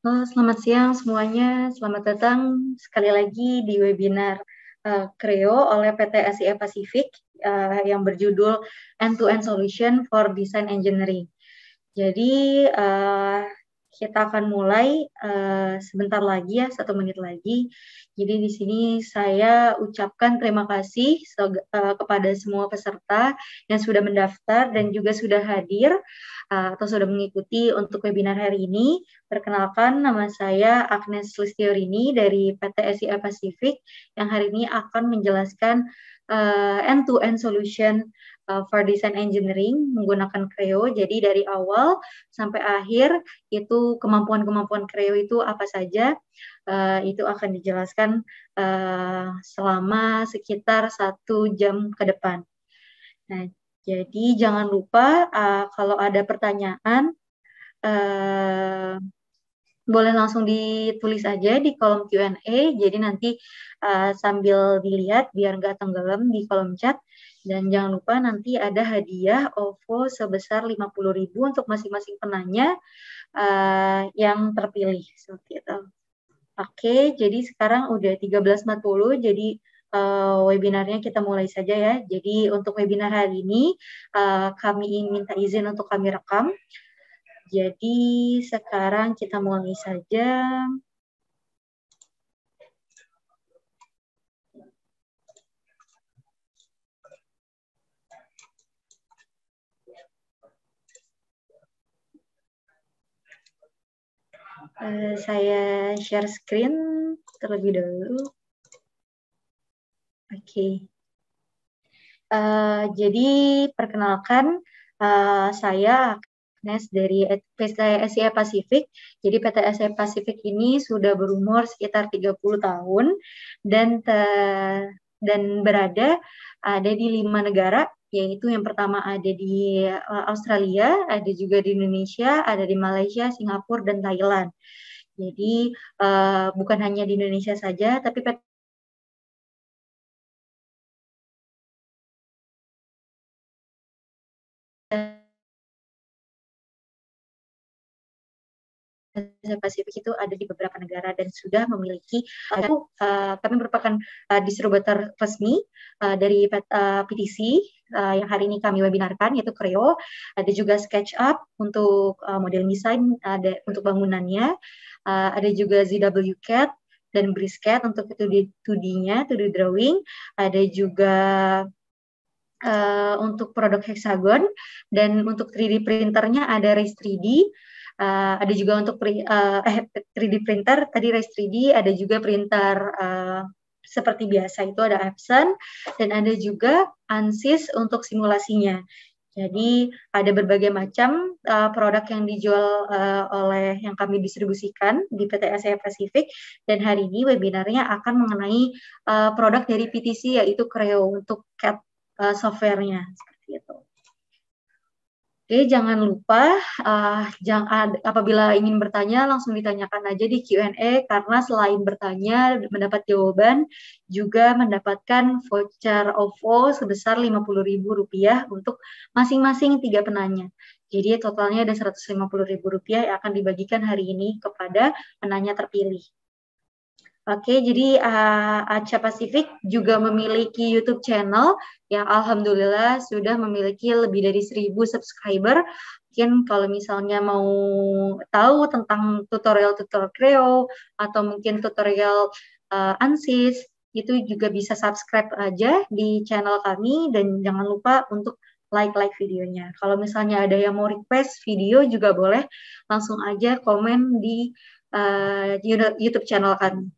Selamat siang semuanya. Selamat datang sekali lagi di webinar Creo oleh PT SIA Pacific yang berjudul End-to-End Solution for Design Engineering. Jadi kita akan mulai sebentar lagi ya, 1 menit lagi. Jadi di sini saya ucapkan terima kasih kepada semua peserta yang sudah mendaftar dan juga sudah hadir atau sudah mengikuti untuk webinar hari ini. Perkenalkan, nama saya Agnes Listiorini dari PT SIA Pacific yang hari ini akan menjelaskan end-to-end solution for design engineering menggunakan Creo. Jadi dari awal sampai akhir itu kemampuan-kemampuan Creo itu apa saja, itu akan dijelaskan selama sekitar 1 jam ke depan. Nah, jadi jangan lupa kalau ada pertanyaan boleh langsung ditulis aja di kolom Q&A. Jadi nanti sambil dilihat biar nggak tenggelam di kolom chat. Dan jangan lupa nanti ada hadiah OVO sebesar 50.000 untuk masing-masing penanya yang terpilih seperti itu. Oke, jadi sekarang udah 13.40, jadi webinarnya kita mulai saja ya. Jadi untuk webinar hari ini kami minta izin untuk kami rekam. Jadi sekarang kita mulai saja. Saya share screen terlebih dahulu. Oke. Jadi perkenalkan saya Agnes dari PT SIA Pacific. Jadi PT SIA Pacific ini sudah berumur sekitar 30 tahun dan berada di 5 negara, yaitu yang pertama ada di Australia, ada juga di Indonesia, ada di Malaysia, Singapura, dan Thailand. Jadi bukan hanya di Indonesia saja, tapi PT Asia Pasifik itu ada di beberapa negara dan sudah memiliki kami merupakan distributor resmi dari PTC yang hari ini kami webinarkan, yaitu Creo. Ada juga SketchUp untuk model desain, ada untuk bangunannya, ada juga ZWCAD dan Brisket untuk 2D-nya, 2D drawing. Ada juga untuk produk hexagon, dan untuk 3D printernya ada Raise 3D. Ada juga untuk 3D printer, tadi Raise 3D, ada juga printer seperti biasa itu ada Epson, dan ada juga ANSYS untuk simulasinya. Jadi ada berbagai macam produk yang dijual oleh yang kami distribusikan di PT SIA Pacific, dan hari ini webinarnya akan mengenai produk dari PTC, yaitu Creo untuk CAD software-nya seperti itu. Oke, jangan lupa apabila ingin bertanya langsung ditanyakan aja di Q&A, karena selain bertanya mendapat jawaban, juga mendapatkan voucher OVO sebesar Rp50.000 untuk masing-masing 3 penanya. Jadi totalnya ada Rp150.000 yang akan dibagikan hari ini kepada penanya terpilih. Oke, jadi Aca Pacific juga memiliki YouTube channel yang alhamdulillah sudah memiliki lebih dari 1.000 subscriber. Mungkin kalau misalnya mau tahu tentang tutorial-tutorial Creo atau mungkin tutorial ANSYS, itu juga bisa subscribe aja di channel kami, dan jangan lupa untuk like videonya. Kalau misalnya ada yang mau request video juga boleh langsung aja komen di YouTube channel kami.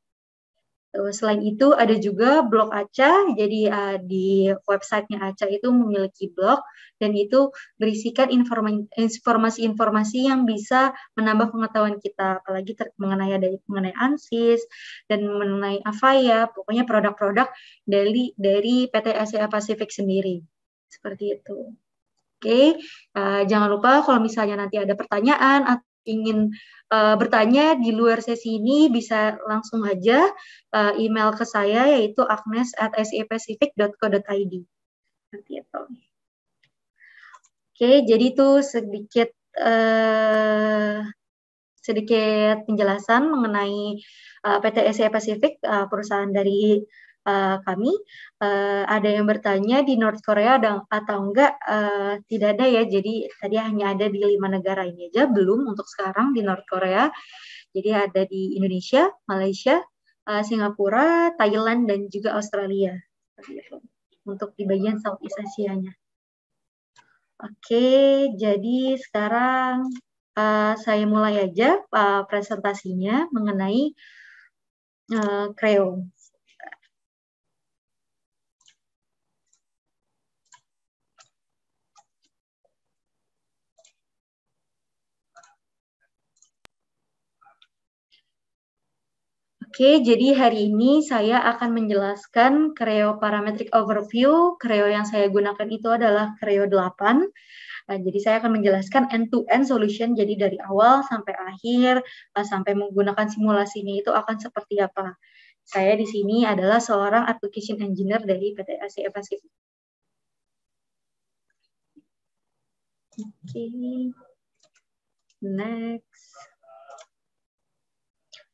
Selain itu ada juga blog Aca, jadi di websitenya Aca itu memiliki blog, dan itu berisikan informasi-informasi yang bisa menambah pengetahuan kita, apalagi mengenai ANSYS dan mengenai Avaya, pokoknya produk-produk dari PT SIA Pacific sendiri. Seperti itu. Oke, jangan lupa kalau misalnya nanti ada pertanyaan atau ingin bertanya di luar sesi ini, bisa langsung aja email ke saya, yaitu agnes@siapacific.co.id. Seperti itu. Oke, jadi itu sedikit sedikit penjelasan mengenai PT Asia Pacific, perusahaan dari kami. Ada yang bertanya di North Korea ada atau enggak? Tidak ada ya. Jadi tadi hanya ada di 5 negara ini aja, belum untuk sekarang di North Korea. Jadi ada di Indonesia, Malaysia, Singapura, Thailand, dan juga Australia. Untuk di bagian Southeast Asia-nya. Oke, jadi sekarang saya mulai aja presentasinya mengenai Creo. Oke, jadi hari ini saya akan menjelaskan Creo Parametric Overview. Creo yang saya gunakan itu adalah Creo 8. Jadi saya akan menjelaskan end-to-end solution, jadi dari awal sampai akhir, sampai menggunakan simulasinya itu akan seperti apa. Saya di sini adalah seorang application engineer dari PT Asia Pacific. Oke, next.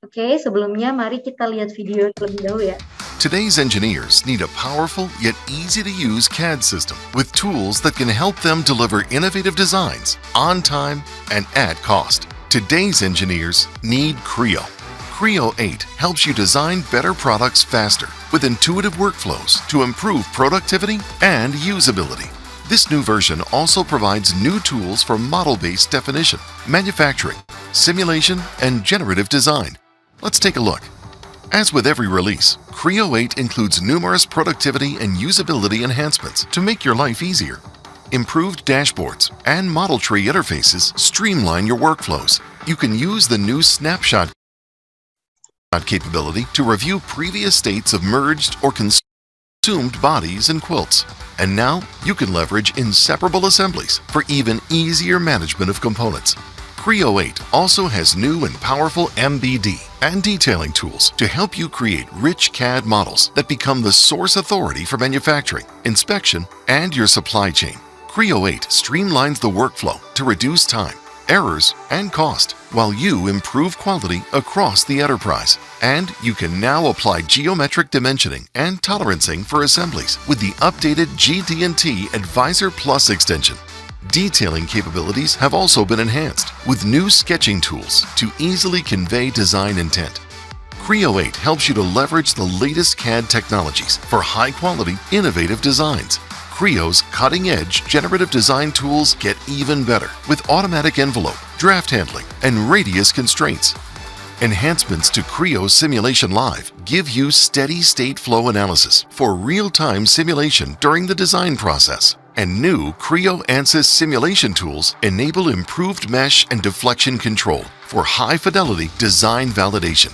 Oke, sebelumnya mari kita lihat video terlebih dahulu ya. Today's engineers need a powerful yet easy-to-use CAD system with tools that can help them deliver innovative designs on time and at cost. Today's engineers need Creo. Creo 8 helps you design better products faster with intuitive workflows to improve productivity and usability. This new version also provides new tools for model-based definition, manufacturing, simulation, and generative design. Let's take a look. As with every release, Creo 8 includes numerous productivity and usability enhancements to make your life easier. Improved dashboards and model tree interfaces streamline your workflows. You can use the new snapshot capability to review previous states of merged or consumed bodies and quilts. And now you can leverage inseparable assemblies for even easier management of components. Creo 8 also has new and powerful MBD and detailing tools to help you create rich CAD models that become the source authority for manufacturing, inspection, and your supply chain. Creo 8 streamlines the workflow to reduce time, errors, and cost, while you improve quality across the enterprise. And you can now apply geometric dimensioning and tolerancing for assemblies with the updated GD&T Advisor Plus extension. Detailing capabilities have also been enhanced with new sketching tools to easily convey design intent. Creo 8 helps you to leverage the latest CAD technologies for high-quality, innovative designs. Creo's cutting-edge generative design tools get even better with automatic envelope, draft handling, and radius constraints. Enhancements to Creo Simulation Live give you steady-state flow analysis for real-time simulation during the design process. And new Creo ANSYS simulation tools enable improved mesh and deflection control for high-fidelity design validation.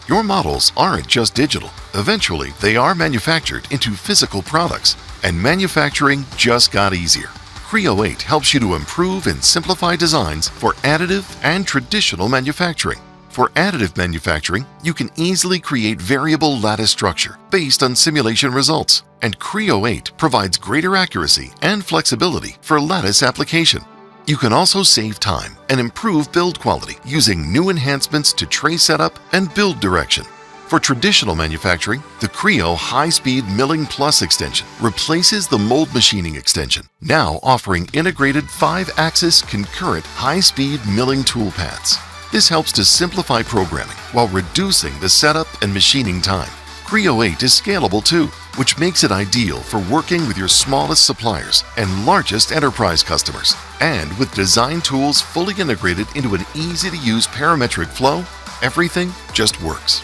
Your models aren't just digital. Eventually, they are manufactured into physical products, and manufacturing just got easier. Creo 8 helps you to improve and simplify designs for additive and traditional manufacturing. For additive manufacturing, you can easily create variable lattice structure based on simulation results, and Creo 8 provides greater accuracy and flexibility for lattice application. You can also save time and improve build quality using new enhancements to tray setup and build direction. For traditional manufacturing, the Creo High-Speed Milling Plus extension replaces the mold machining extension, now offering integrated 5-axis concurrent high-speed milling toolpaths. This helps to simplify programming while reducing the setup and machining time. Creo 8 is scalable too, which makes it ideal for working with your smallest suppliers and largest enterprise customers. And with design tools fully integrated into an easy-to-use parametric flow, everything just works.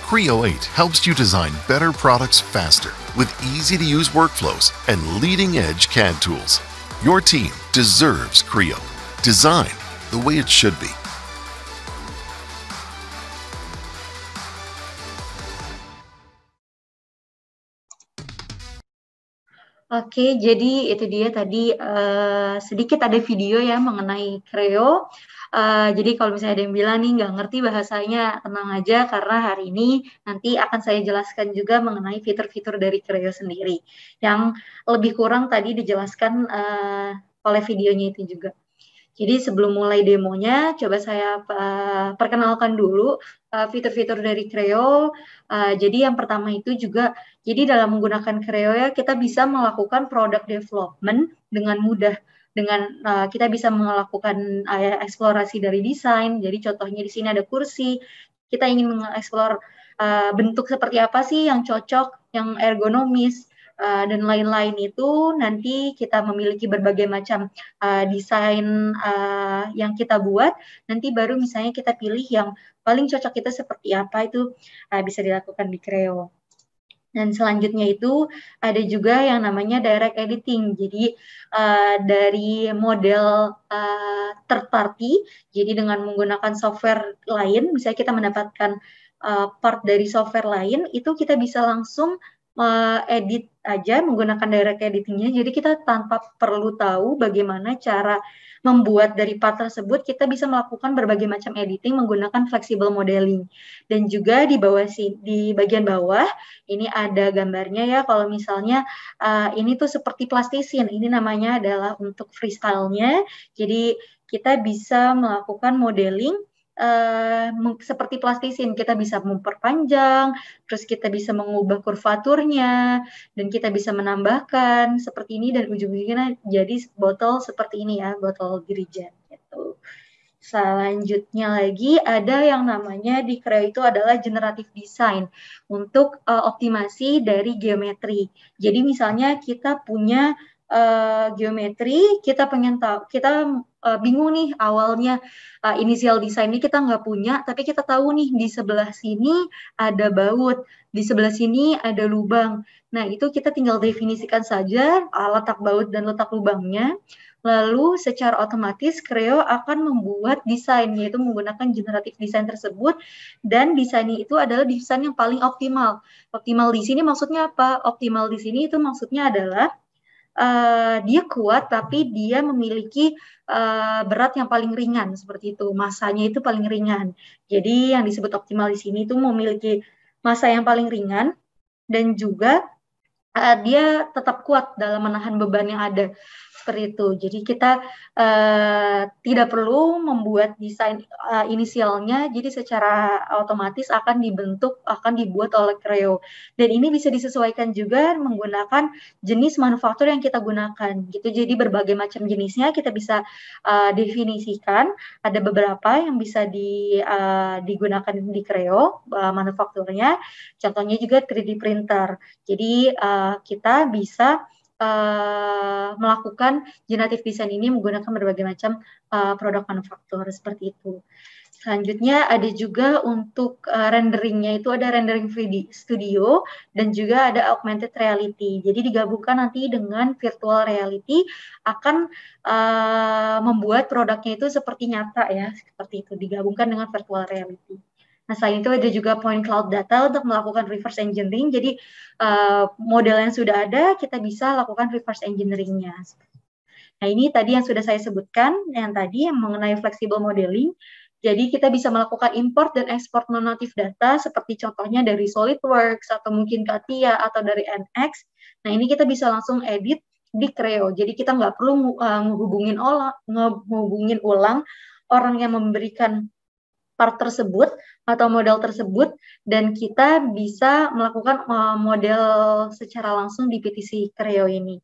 Creo 8 helps you design better products faster with easy-to-use workflows and leading-edge CAD tools. Your team deserves Creo. Design the way it should be. Oke, jadi itu dia tadi sedikit ada video ya mengenai Creo. Jadi kalau misalnya ada yang bilang nih nggak ngerti bahasanya, tenang aja karena hari ini nanti akan saya jelaskan juga mengenai fitur-fitur dari Creo sendiri. Yang lebih kurang tadi dijelaskan oleh videonya itu juga. Jadi sebelum mulai demonya, coba saya perkenalkan dulu fitur-fitur dari Creo. Jadi yang pertama itu juga, jadi dalam menggunakan Creo ya kita bisa melakukan product development dengan mudah. Dengan kita bisa melakukan eksplorasi dari desain. Jadi contohnya di sini ada kursi. Kita ingin mengeksplor bentuk seperti apa sih yang cocok, yang ergonomis. Dan lain-lain itu nanti kita memiliki berbagai macam desain yang kita buat, nanti baru misalnya kita pilih yang paling cocok kita seperti apa, itu bisa dilakukan di Creo. Dan selanjutnya itu ada juga yang namanya direct editing. Jadi dari model third party, jadi dengan menggunakan software lain, misalnya kita mendapatkan part dari software lain, itu kita bisa langsung edit aja menggunakan direct editingnya. Jadi kita tanpa perlu tahu bagaimana cara membuat dari part tersebut, kita bisa melakukan berbagai macam editing menggunakan flexible modeling. Dan juga di bawah di bagian bawah ini ada gambarnya ya. Kalau misalnya ini tuh seperti plastisin, ini namanya adalah untuk freestyle-nya. Jadi kita bisa melakukan modeling seperti plastisin, kita bisa memperpanjang, terus kita bisa mengubah kurvaturnya, dan kita bisa menambahkan seperti ini, dan ujung-ujungnya jadi botol seperti ini ya, botol dirijen gitu. Selanjutnya lagi ada yang namanya di Creo itu adalah generative design untuk optimasi dari geometri. Jadi misalnya kita punya geometri, kita pengen tahu, kita bingung nih awalnya inisial desain ini kita nggak punya, tapi kita tahu nih di sebelah sini ada baut, di sebelah sini ada lubang. Nah itu kita tinggal definisikan saja letak baut dan letak lubangnya. Lalu secara otomatis Creo akan membuat desain, yaitu menggunakan generatif design tersebut, dan desain itu adalah desain yang paling optimal. Optimal di sini maksudnya apa? Optimal di sini itu maksudnya adalah dia kuat tapi dia memiliki berat yang paling ringan, seperti itu. Masanya itu paling ringan. Jadi yang disebut optimal di sini itu memiliki masa yang paling ringan, dan juga dia tetap kuat dalam menahan beban yang ada, seperti itu. Jadi kita tidak perlu membuat desain inisialnya, jadi secara otomatis akan dibuat oleh Creo. Dan ini bisa disesuaikan juga menggunakan jenis manufaktur yang kita gunakan, gitu. Jadi berbagai macam jenisnya kita bisa definisikan. Ada beberapa yang bisa digunakan di Creo manufakturnya. Contohnya juga 3D printer. Jadi kita bisa melakukan generative design ini menggunakan berbagai macam produk manufaktur, seperti itu. Selanjutnya ada juga untuk renderingnya, itu ada rendering 3D Studio dan juga ada augmented reality. Jadi digabungkan nanti dengan virtual reality akan membuat produknya itu seperti nyata ya, seperti itu, digabungkan dengan virtual reality. Nah, selain itu ada juga point cloud data untuk melakukan reverse engineering. Jadi model yang sudah ada kita bisa lakukan reverse engineering-nya. Nah, ini tadi yang sudah saya sebutkan, yang tadi yang mengenai flexible modeling. Jadi kita bisa melakukan import dan export non-native data seperti contohnya dari SolidWorks atau mungkin CATIA atau dari NX. Nah, ini kita bisa langsung edit di Creo. Jadi kita nggak perlu ngehubungin ulang orang yang memberikan part tersebut atau model tersebut, dan kita bisa melakukan model secara langsung di PTC Creo ini.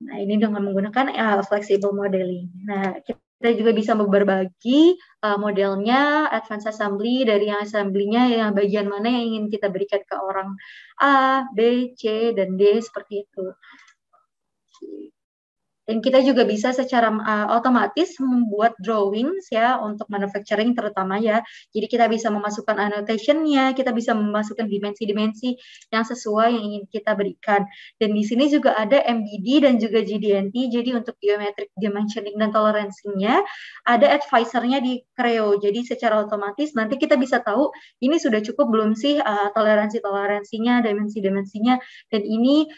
Nah, ini dengan menggunakan flexible modeling. Nah, kita juga bisa berbagi modelnya, advanced assembly, dari yang assembly-nya, yang bagian mana yang ingin kita berikan ke orang A, B, C, dan D, seperti itu. Dan kita juga bisa secara otomatis membuat drawings ya untuk manufacturing terutama ya. Jadi kita bisa memasukkan annotation-nya, kita bisa memasukkan dimensi-dimensi yang sesuai yang ingin kita berikan. Dan di sini juga ada MDD dan juga GDNT. Jadi untuk geometric dimensioning dan toleransinya ada advisor-nya di Creo. Jadi secara otomatis nanti kita bisa tahu ini sudah cukup belum sih toleransinya, dimensi-dimensinya, dan ini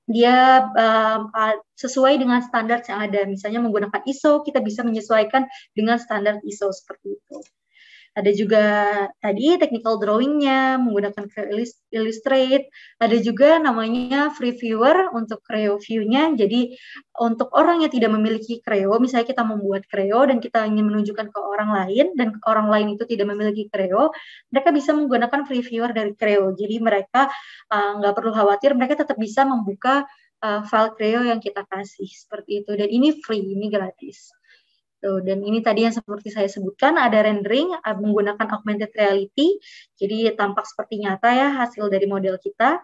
dia sesuai dengan standar yang ada. Misalnya menggunakan ISO, kita bisa menyesuaikan dengan standar ISO, seperti itu. Ada juga tadi technical drawing-nya menggunakan Illustrate. Ada juga namanya free viewer untuk Creo view-nya. Jadi untuk orang yang tidak memiliki Creo, misalnya kita membuat Creo dan kita ingin menunjukkan ke orang lain dan orang lain itu tidak memiliki Creo, mereka bisa menggunakan free viewer dari Creo. Jadi mereka nggak perlu khawatir, mereka tetap bisa membuka file Creo yang kita kasih seperti itu. Dan ini free, ini gratis. Tuh, dan ini tadi yang seperti saya sebutkan, ada rendering menggunakan augmented reality, jadi tampak seperti nyata ya hasil dari model kita.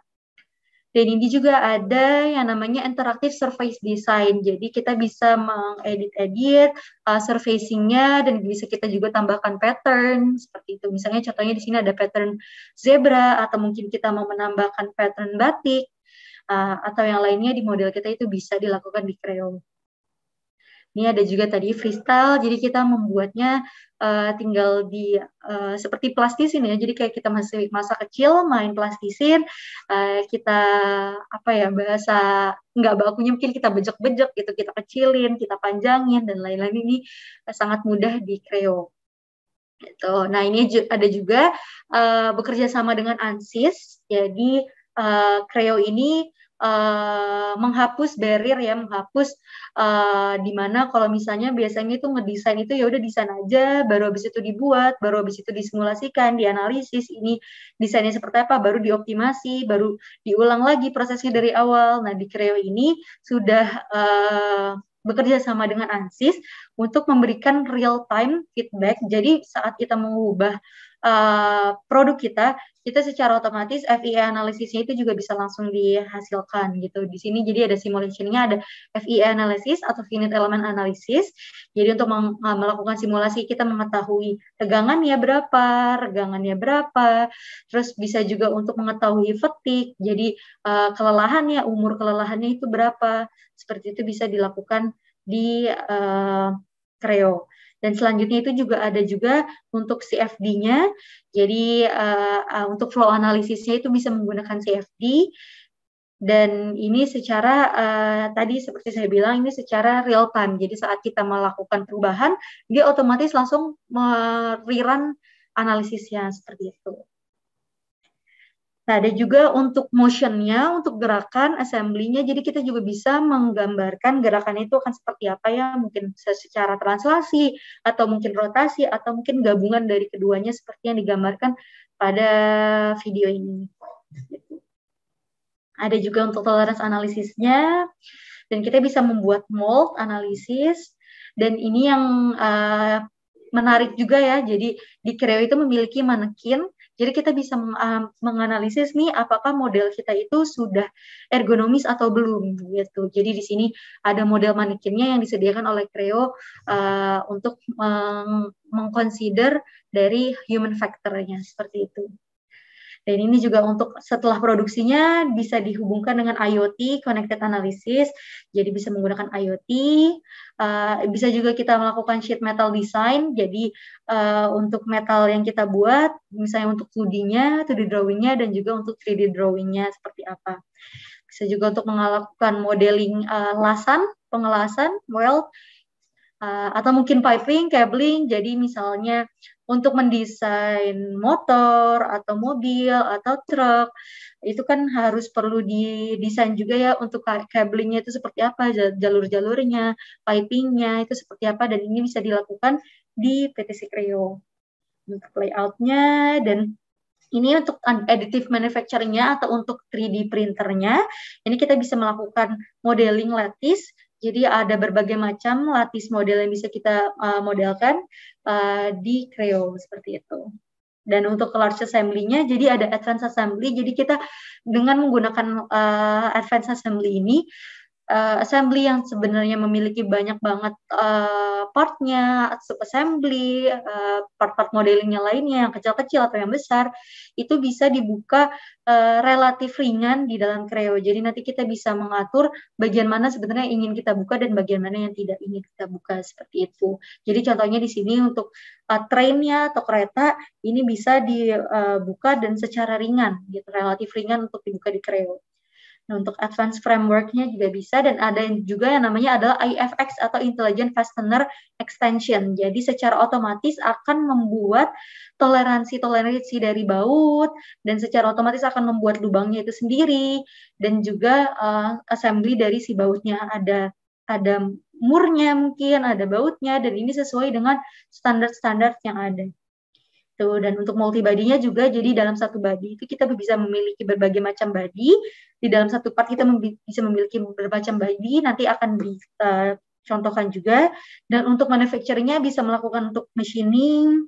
Dan ini juga ada yang namanya interactive surface design, jadi kita bisa mengedit-edit surfacing-nya dan bisa kita juga tambahkan pattern, seperti itu. Misalnya contohnya di sini ada pattern zebra, atau mungkin kita mau menambahkan pattern batik, atau yang lainnya di model kita itu bisa dilakukan di Creo. Ini ada juga tadi freestyle, jadi kita membuatnya tinggal di seperti plastisin ya. Jadi kayak kita masih masa kecil main plastisin, kita apa ya bahasa nggak bakunya mungkin kita bejek-bejek gitu, kita kecilin, kita panjangin dan lain-lain. Ini sangat mudah di Creo. Gitu. Nah ini ada juga bekerja sama dengan ANSYS. Jadi Creo ini menghapus barrier ya, menghapus di mana kalau misalnya biasanya itu ngedesain itu ya udah desain aja, baru habis itu dibuat, baru habis itu disimulasikan, dianalisis ini desainnya seperti apa, baru dioptimasi, baru diulang lagi prosesnya dari awal. Nah di Creo ini sudah bekerja sama dengan ANSYS untuk memberikan real time feedback. Jadi saat kita mengubah produk kita secara otomatis FEA analisisnya itu juga bisa langsung dihasilkan gitu. Di sini jadi ada simulation-nya, ada FEA analysis atau finite element analysis. Jadi untuk melakukan simulasi kita mengetahui tegangannya berapa, terus bisa juga untuk mengetahui fatigue. Jadi kelelahannya, umur kelelahannya itu berapa. Seperti itu bisa dilakukan di Creo. Dan selanjutnya itu juga ada juga untuk CFD-nya. Jadi untuk flow analisisnya itu bisa menggunakan CFD. Dan ini secara tadi seperti saya bilang ini secara real time. Jadi saat kita melakukan perubahan, dia otomatis langsung rerun analisisnya seperti itu. Nah, ada juga untuk motion-nya, untuk gerakan assembly-nya, jadi kita juga bisa menggambarkan gerakannya itu akan seperti apa ya, mungkin secara translasi, atau mungkin rotasi, atau mungkin gabungan dari keduanya seperti yang digambarkan pada video ini. Ada juga untuk tolerance analisisnya, dan kita bisa membuat mold analisis, dan ini yang menarik juga ya, jadi di Creo itu memiliki manekin. Jadi kita bisa menganalisis nih apakah model kita itu sudah ergonomis atau belum gitu. Jadi di sini ada model manekinnya yang disediakan oleh Creo untuk mengconsider dari human factor-nya seperti itu. Dan ini juga untuk setelah produksinya bisa dihubungkan dengan IoT, Connected Analysis, jadi bisa menggunakan IoT. Bisa juga kita melakukan sheet metal design, jadi untuk metal yang kita buat, misalnya untuk 2D-nya, 2D drawing-nya, dan juga untuk 3D drawing-nya seperti apa. Bisa juga untuk melakukan modeling pengelasan, weld, atau mungkin piping, cabling, jadi misalnya untuk mendesain motor atau mobil atau truk itu kan harus perlu didesain juga ya untuk cablingnya itu seperti apa, jalur-jalurnya, pipingnya itu seperti apa, dan ini bisa dilakukan di PTC Creo untuk layoutnya. Dan ini untuk additive manufacturing-nya atau untuk 3D printernya, ini kita bisa melakukan modeling lattice. Jadi ada berbagai macam lattice model yang bisa kita modelkan di Creo seperti itu. Dan untuk large assembly-nya, jadi ada advanced assembly. Jadi kita dengan menggunakan advanced assembly ini, assembly yang sebenarnya memiliki banyak banget part-nya, sub-assembly, part-part modelingnya lainnya, yang kecil-kecil atau yang besar, itu bisa dibuka relatif ringan di dalam Creo. Jadi nanti kita bisa mengatur bagian mana sebenarnya ingin kita buka dan bagian mana yang tidak ingin kita buka, seperti itu. Jadi contohnya di sini untuk train-nya atau kereta, ini bisa dibuka dan secara ringan, gitu, relatif ringan untuk dibuka di Creo. Nah, untuk advanced framework-nya juga bisa, dan ada juga yang namanya adalah IFX atau Intelligent Fastener Extension. Jadi secara otomatis akan membuat toleransi dari baut, dan secara otomatis akan membuat lubangnya itu sendiri, dan juga assembly dari si bautnya. Ada murnya mungkin, ada bautnya, dan ini sesuai dengan standar-standar yang ada. Tuh, dan untuk multi body-nya juga, jadi dalam satu body itu kita bisa memiliki berbagai macam body. Di dalam satu part kita bisa memiliki bermacam body, nanti akan contohkan juga. Dan untuk manufacturing-nya bisa melakukan untuk machining,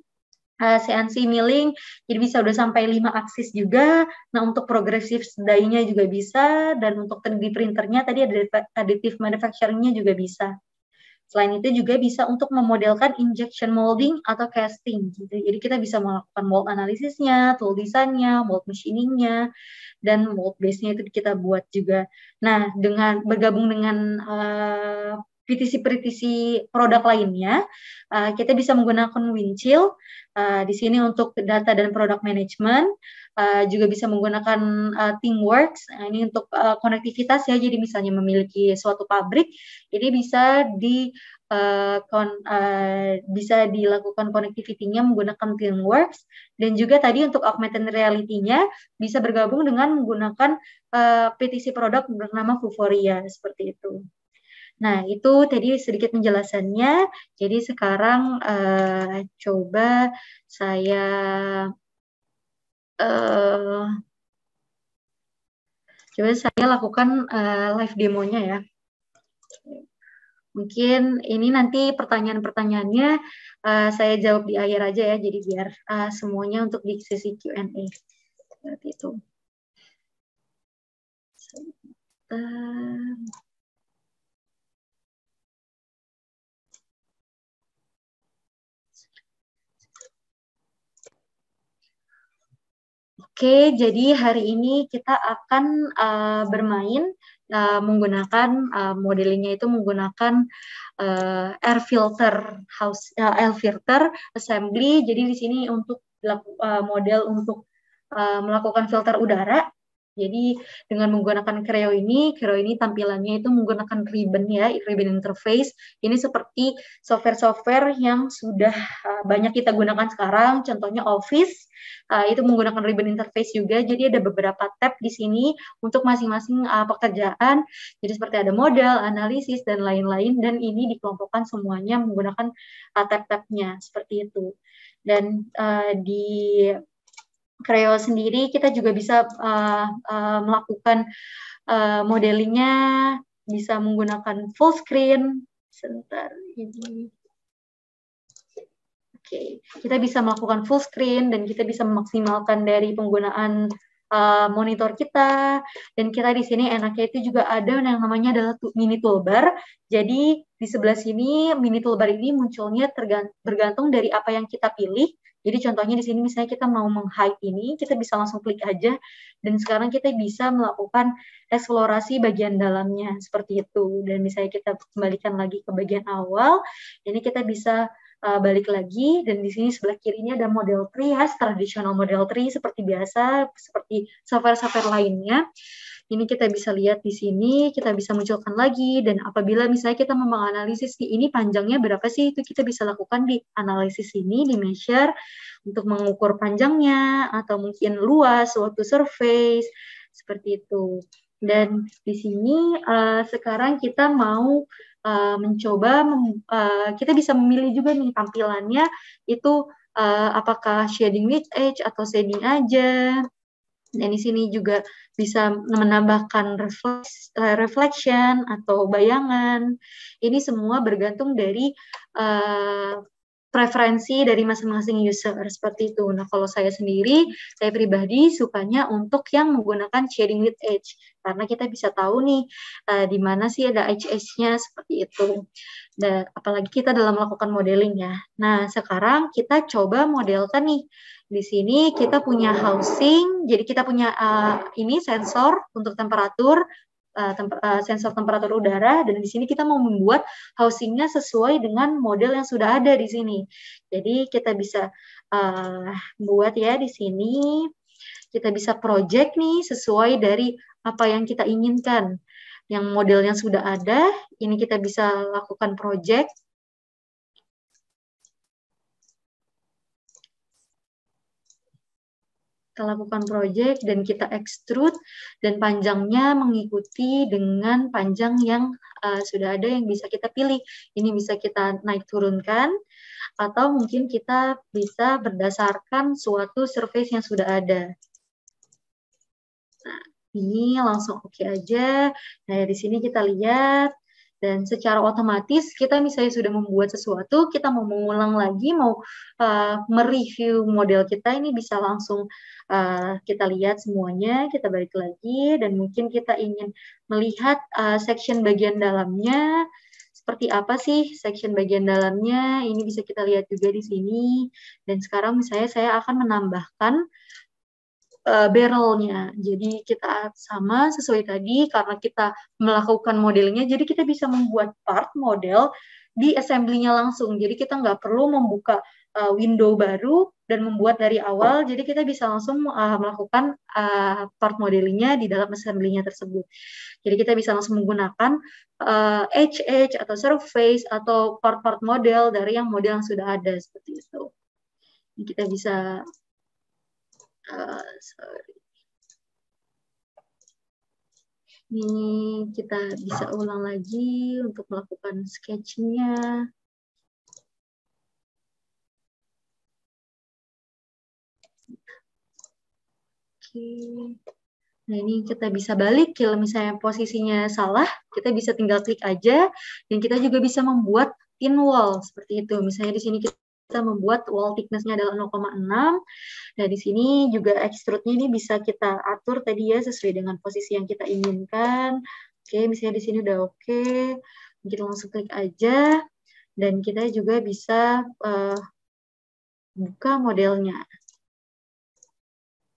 CNC milling, jadi bisa udah sampai 5 aksis juga. Nah, untuk progressive die-nya juga bisa, dan untuk 3D printernya tadi ada additive manufacturing-nya juga bisa. Selain itu juga bisa untuk memodelkan injection molding atau casting gitu. Jadi kita bisa melakukan mold analisisnya, tool design-nya, mold machining-nya, dan mold base-nya itu kita buat juga. Nah, dengan bergabung dengan petisi produk lainnya, kita bisa menggunakan Windchill di sini untuk data dan product management, juga bisa menggunakan ThingWorx. Ini untuk konektivitas ya, jadi misalnya memiliki suatu pabrik, ini bisa bisa dilakukan connectivity-nya menggunakan ThingWorx, dan juga tadi untuk augmented reality-nya bisa bergabung dengan menggunakan PTC produk bernama Vuforia, seperti itu. Nah, itu tadi sedikit penjelasannya. Jadi sekarang coba saya lakukan live demonya ya. Mungkin ini nanti pertanyaan-pertanyaannya saya jawab di akhir aja ya, jadi biar semuanya untuk di sesi Q&A. Seperti itu. Oke, jadi hari ini kita akan bermain menggunakan modelingnya itu menggunakan air filter assembly. Jadi di sini untuk model untuk melakukan filter udara. Jadi dengan menggunakan Creo ini tampilannya itu menggunakan ribbon ya, ribbon interface. Ini seperti software-software yang sudah banyak kita gunakan sekarang, contohnya Office. Itu menggunakan ribbon interface juga. Jadi ada beberapa tab di sini untuk masing-masing pekerjaan. Jadi seperti ada model, analisis, dan lain-lain. Dan ini dikelompokkan semuanya menggunakan tab-tabnya seperti itu. Dan di Creo sendiri kita juga bisa melakukan modelingnya, bisa menggunakan full screen. Sebentar ini. Oke, kita bisa melakukan full screen, dan kita bisa memaksimalkan dari penggunaan monitor kita. Dan kita di sini enaknya itu juga ada yang namanya adalah mini toolbar. Jadi di sebelah sini mini toolbar ini munculnya bergantung dari apa yang kita pilih. Jadi contohnya di sini misalnya kita mau meng-hide ini, kita bisa langsung klik aja, dan sekarang kita bisa melakukan eksplorasi bagian dalamnya seperti itu. Dan misalnya kita kembalikan lagi ke bagian awal, ini kita bisa balik lagi, dan di sini sebelah kirinya ada model tree ya, tradisional model tree seperti biasa, seperti software-software lainnya. Ini kita bisa lihat di sini, kita bisa munculkan lagi, dan apabila misalnya kita mau menganalisis ini panjangnya berapa sih, itu kita bisa lakukan di analisis ini, di measure, untuk mengukur panjangnya, atau mungkin luas, suatu surface, seperti itu. Dan di sini sekarang kita mau mencoba, kita bisa memilih juga nih tampilannya, itu apakah shading with edge atau shading aja. Dan di sini juga bisa menambahkan reflection atau bayangan. Ini semua bergantung dari preferensi dari masing-masing user seperti itu. Nah, kalau saya sendiri, saya pribadi sukanya untuk yang menggunakan shading with edge, karena kita bisa tahu nih di mana sih ada edge-nya seperti itu. Dan apalagi kita dalam melakukan modeling ya. Nah, sekarang kita coba modelkan nih. Di sini kita punya housing, jadi kita punya ini sensor untuk temperatur, sensor temperatur udara, dan di sini kita mau membuat housingnya sesuai dengan model yang sudah ada di sini. Jadi kita bisa buat ya di sini. Kita bisa project nih sesuai dari apa yang kita inginkan. Yang modelnya sudah ada, ini kita bisa lakukan project. Kita lakukan project dan kita extrude dan panjangnya mengikuti dengan panjang yang sudah ada yang bisa kita pilih. Ini bisa kita naik turunkan atau mungkin kita bisa berdasarkan suatu surface yang sudah ada. Nah, ini langsung oke aja. Nah, di sini kita lihat. Dan secara otomatis kita misalnya sudah membuat sesuatu, kita mau mengulang lagi, mau mereview model kita, ini bisa langsung kita lihat semuanya, kita balik lagi, dan mungkin kita ingin melihat section bagian dalamnya, seperti apa sih section bagian dalamnya, ini bisa kita lihat juga di sini. Dan sekarang misalnya saya akan menambahkan barrelnya. Jadi kita sama sesuai tadi karena kita melakukan modelnya, jadi kita bisa membuat part model di assembly-nya langsung. Jadi kita nggak perlu membuka window baru dan membuat dari awal. Jadi kita bisa langsung melakukan part modelingnya di dalam assembly-nya tersebut. Jadi kita bisa langsung menggunakan edge atau surface atau part-part model dari yang model yang sudah ada seperti itu. Jadi kita bisa Ini kita bisa ulang lagi untuk melakukan sketching-nya. Oke. Nah, ini kita bisa balik. Kalau misalnya posisinya salah, kita bisa tinggal klik aja. Dan kita juga bisa membuat thin wall seperti itu. Misalnya di sini kita membuat wall thickness-nya adalah 0,6. Nah, di sini juga extrude-nya ini bisa kita atur tadi ya, sesuai dengan posisi yang kita inginkan. Oke, misalnya di sini udah oke. Kita langsung klik aja. Dan kita juga bisa buka modelnya.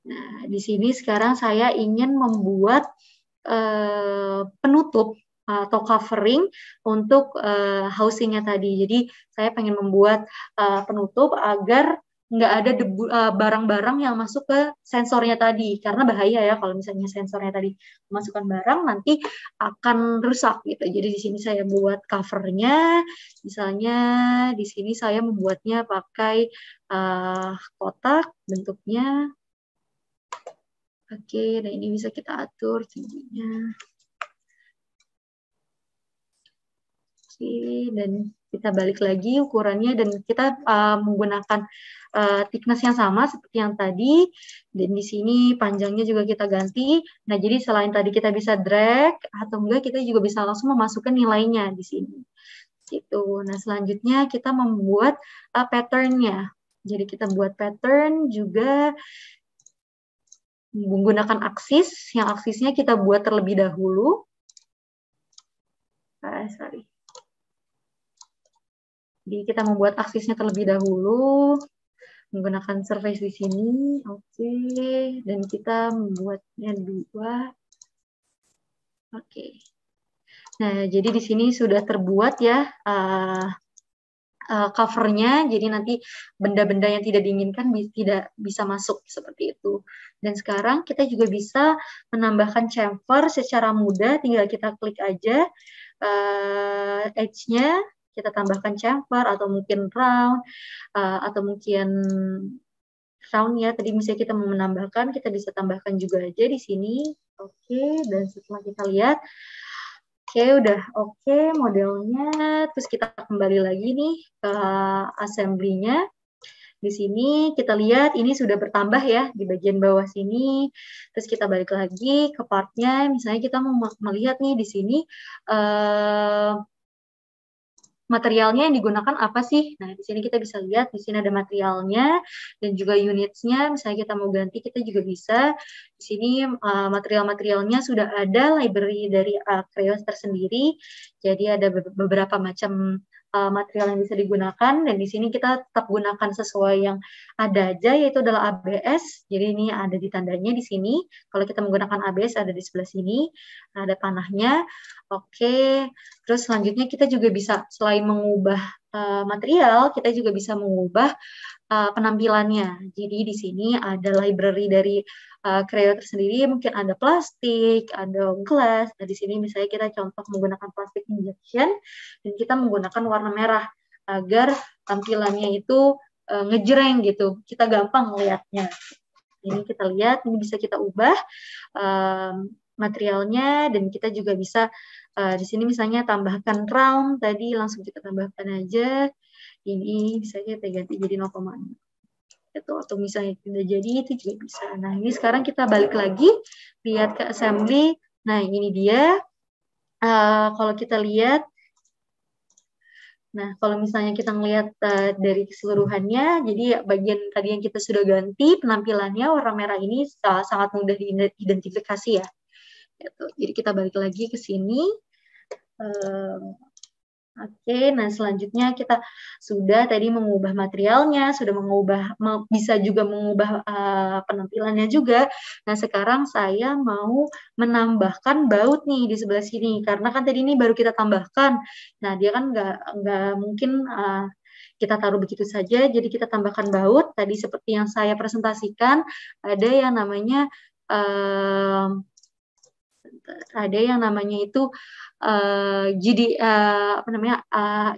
Nah, di sini sekarang saya ingin membuat penutup atau covering untuk housing-nya tadi. Jadi saya pengen membuat penutup agar nggak ada barang-barang yang masuk ke sensornya tadi. Karena bahaya ya kalau misalnya sensornya tadi masukkan barang nanti akan rusak gitu. Jadi di sini saya buat covernya. Misalnya di sini saya membuatnya pakai kotak bentuknya. Oke, nah ini bisa kita atur tingginya. Oke, dan kita balik lagi ukurannya dan kita menggunakan thickness yang sama seperti yang tadi. Dan di sini panjangnya juga kita ganti. Nah, jadi selain tadi kita bisa drag atau enggak kita juga bisa langsung memasukkan nilainya di sini. Gitu. Nah, selanjutnya kita membuat pattern-nya. Jadi kita buat pattern juga menggunakan aksis, yang aksisnya kita buat terlebih dahulu. Jadi kita membuat aksisnya terlebih dahulu, menggunakan surface di sini, oke, dan kita membuatnya 2. Oke. Nah, jadi di sini sudah terbuat ya covernya, jadi nanti benda-benda yang tidak diinginkan tidak bisa masuk seperti itu. Dan sekarang kita juga bisa menambahkan chamfer secara mudah, tinggal kita klik aja edge-nya, kita tambahkan chamfer atau mungkin round, atau mungkin round ya, tadi misalnya kita mau menambahkan, kita bisa tambahkan juga aja di sini. Oke, dan setelah kita lihat, oke, udah oke modelnya. Terus kita kembali lagi nih ke assembly-nya. Di sini kita lihat ini sudah bertambah ya di bagian bawah sini. Terus kita balik lagi ke part-nya. Misalnya kita mau melihat nih di sini materialnya yang digunakan apa sih? Nah, di sini kita bisa lihat, di sini ada materialnya dan juga unitsnya. Misalnya kita mau ganti, kita juga bisa. Di sini material-materialnya sudah ada, library dari Crayons tersendiri. Jadi ada beberapa macam material yang bisa digunakan, dan di sini kita tetap gunakan sesuai yang ada aja, yaitu adalah ABS. Jadi ini ada di tandanya di sini. Kalau kita menggunakan ABS ada di sebelah sini, ada panahnya. Oke, terus selanjutnya kita juga bisa selain mengubah material, kita juga bisa mengubah penampilannya. Jadi di sini ada library dari Creo tersendiri, mungkin ada plastik, ada glass. Nah, di sini misalnya kita contoh menggunakan plastik injection dan kita menggunakan warna merah agar tampilannya itu ngejreng gitu. Kita gampang melihatnya. Ini kita lihat, ini bisa kita ubah materialnya dan kita juga bisa di sini misalnya tambahkan round tadi langsung kita tambahkan aja. Ini bisa kita ganti jadi 0,6 itu, atau misalnya tidak jadi itu juga bisa. Nah, ini sekarang kita balik lagi lihat ke assembly. Nah, ini dia kalau kita lihat. Nah, kalau misalnya kita melihat dari keseluruhannya, jadi bagian tadi yang kita sudah ganti penampilannya warna merah ini sangat mudah diidentifikasi ya. Gitu. Jadi kita balik lagi ke sini. Oke, nah selanjutnya kita sudah tadi mengubah materialnya, sudah bisa juga mengubah penampilannya juga. Nah, sekarang saya mau menambahkan baut nih di sebelah sini, karena kan tadi ini baru kita tambahkan. Nah, dia kan nggak mungkin kita taruh begitu saja, jadi kita tambahkan baut. Tadi seperti yang saya presentasikan, ada yang namanya itu apa namanya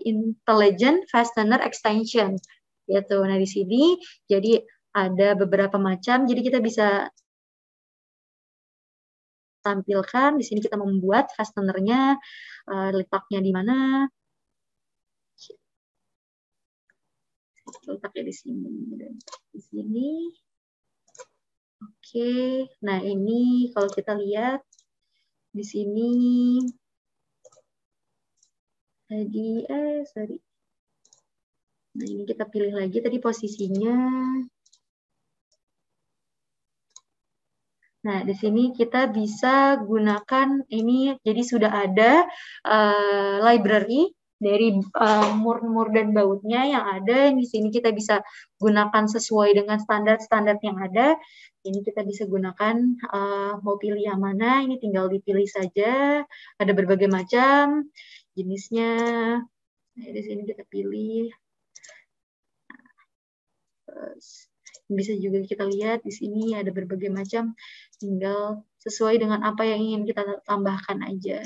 Intelligent Fastener Extension gitu. Nah, di sini jadi ada beberapa macam, jadi kita bisa tampilkan di sini kita membuat fastenernya, letaknya di mana, letaknya di sini dan di sini. Oke, nah ini kalau kita lihat di sini tadi sorry. Nah, ini kita pilih lagi tadi posisinya. Nah, di sini kita bisa gunakan ini, jadi sudah ada library dari mur dan bautnya yang ada. Di sini kita bisa gunakan sesuai dengan standar-standar yang ada. Ini kita bisa gunakan, mau pilih yang mana, ini tinggal dipilih saja. Ada berbagai macam jenisnya. Nah, di sini kita pilih. Bisa juga kita lihat di sini ada berbagai macam, tinggal sesuai dengan apa yang ingin kita tambahkan aja.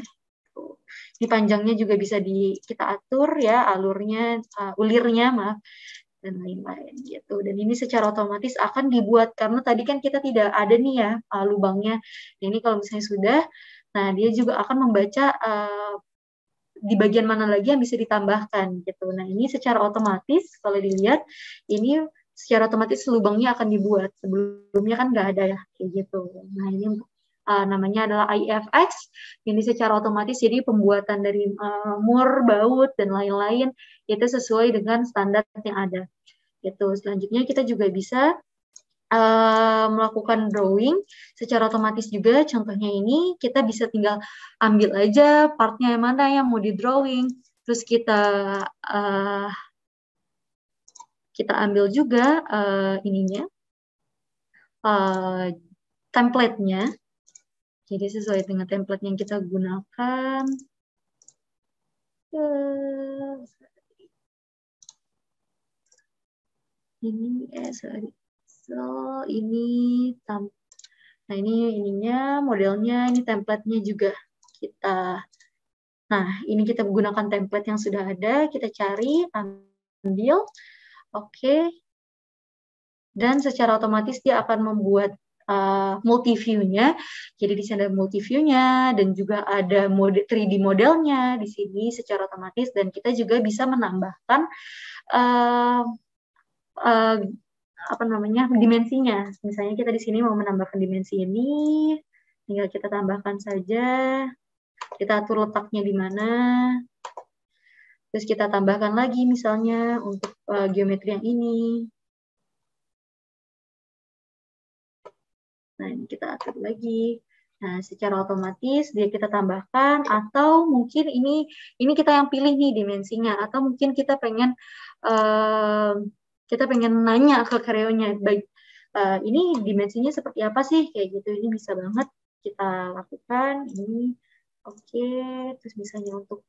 Ini panjangnya juga bisa kita atur ya, alurnya, ulirnya maaf, dan lain-lain gitu. Dan ini secara otomatis akan dibuat karena tadi kan kita tidak ada nih ya lubangnya. Ini kalau misalnya sudah, nah dia juga akan membaca di bagian mana lagi yang bisa ditambahkan gitu. Nah, ini secara otomatis kalau dilihat ini secara otomatis lubangnya akan dibuat. Sebelumnya kan nggak ada ya kayak gitu. Nah, ini namanya adalah IFX. Ini secara otomatis jadi pembuatan dari mur, baut dan lain-lain itu sesuai dengan standar yang ada. Gitu. Selanjutnya kita juga bisa melakukan drawing secara otomatis juga. Contohnya ini kita bisa tinggal ambil aja partnya yang mana yang mau di drawing, terus kita ambil juga ininya template-nya. Jadi sesuai dengan template yang kita gunakan. Ini sorry. So, ini nah ini ininya, modelnya, ini template-nya juga kita. Nah, ini kita gunakan template yang sudah ada, kita cari, ambil, oke. Dan secara otomatis dia akan membuat multi-view-nya. Jadi di sini ada multi-view-nya dan juga ada 3D modelnya di sini secara otomatis, dan kita juga bisa menambahkan apa namanya dimensinya. Misalnya kita di sini mau menambahkan dimensi ini, tinggal kita tambahkan saja. Kita atur letaknya di mana. Terus kita tambahkan lagi misalnya untuk geometri yang ini. Nah, ini kita atur lagi. Nah, secara otomatis dia kita tambahkan, atau mungkin ini kita yang pilih nih dimensinya, atau mungkin kita pengen nanya ke Creo-nya, baik ini dimensinya seperti apa sih kayak gitu. Ini bisa banget kita lakukan ini. Oke, terus misalnya untuk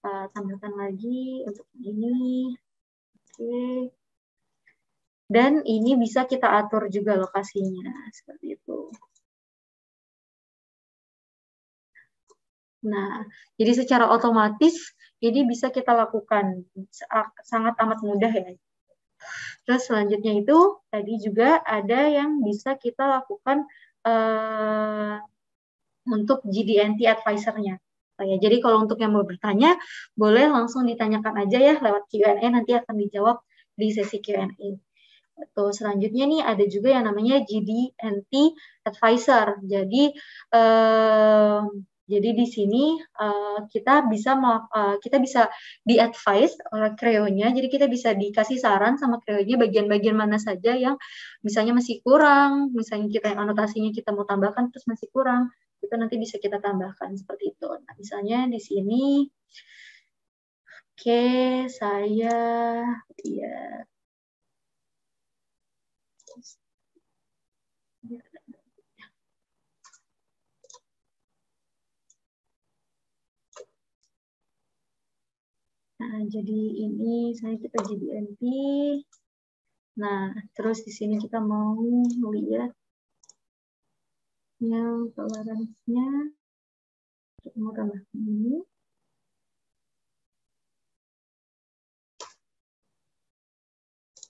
tambahkan lagi untuk ini. Oke. Dan ini bisa kita atur juga lokasinya, seperti itu. Nah, jadi secara otomatis ini bisa kita lakukan, sangat amat mudah ya. Terus selanjutnya itu tadi juga ada yang bisa kita lakukan untuk GD&T advisor-nya. Ya, jadi kalau untuk yang mau bertanya, boleh langsung ditanyakan aja ya lewat Q&A, nanti akan dijawab di sesi Q&A. Selanjutnya nih ada juga yang namanya GD&T advisor. Jadi di sini kita bisa di-advise oleh Creo-nya. Jadi kita bisa dikasih saran sama Creo-nya bagian-bagian mana saja yang misalnya masih kurang, misalnya kita yang anotasinya kita mau tambahkan terus masih kurang, itu nanti bisa kita tambahkan seperti itu. Nah, misalnya di sini, oke, saya ya. Nah, jadi ini kita GD&T. Nah, terus di sini kita mau lihat yang toleransinya. Kita mau tambah ini.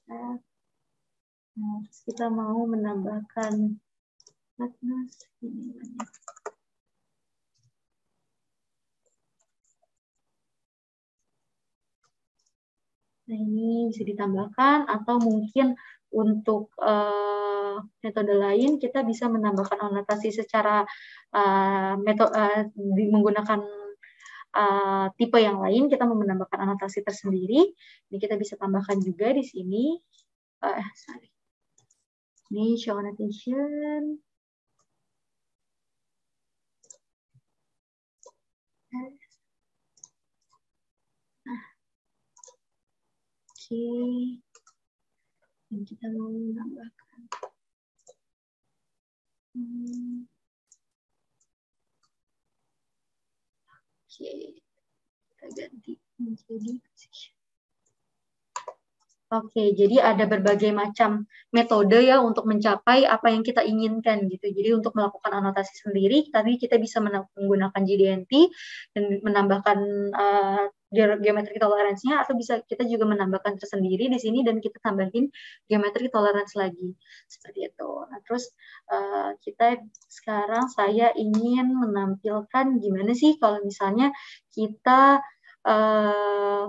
Nah, terus kita mau menambahkan flatness ini banyak. Nah, ini bisa ditambahkan atau mungkin untuk metode lain kita bisa menambahkan anotasi secara menggunakan tipe yang lain, kita mau menambahkan anotasi tersendiri. Ini kita bisa tambahkan juga di sini. Sorry. Ini show annotation. Oke. Dan kita mau menambahkan. Oke. Kita ganti menjadi position. Oke, jadi ada berbagai macam metode ya untuk mencapai apa yang kita inginkan gitu. Jadi untuk melakukan anotasi sendiri, tadi kita bisa menggunakan GD&T dan menambahkan geometri toleransinya, atau bisa kita juga menambahkan tersendiri di sini dan kita tambahin geometri tolerance lagi seperti itu. Nah, terus saya ingin menampilkan gimana sih kalau misalnya kita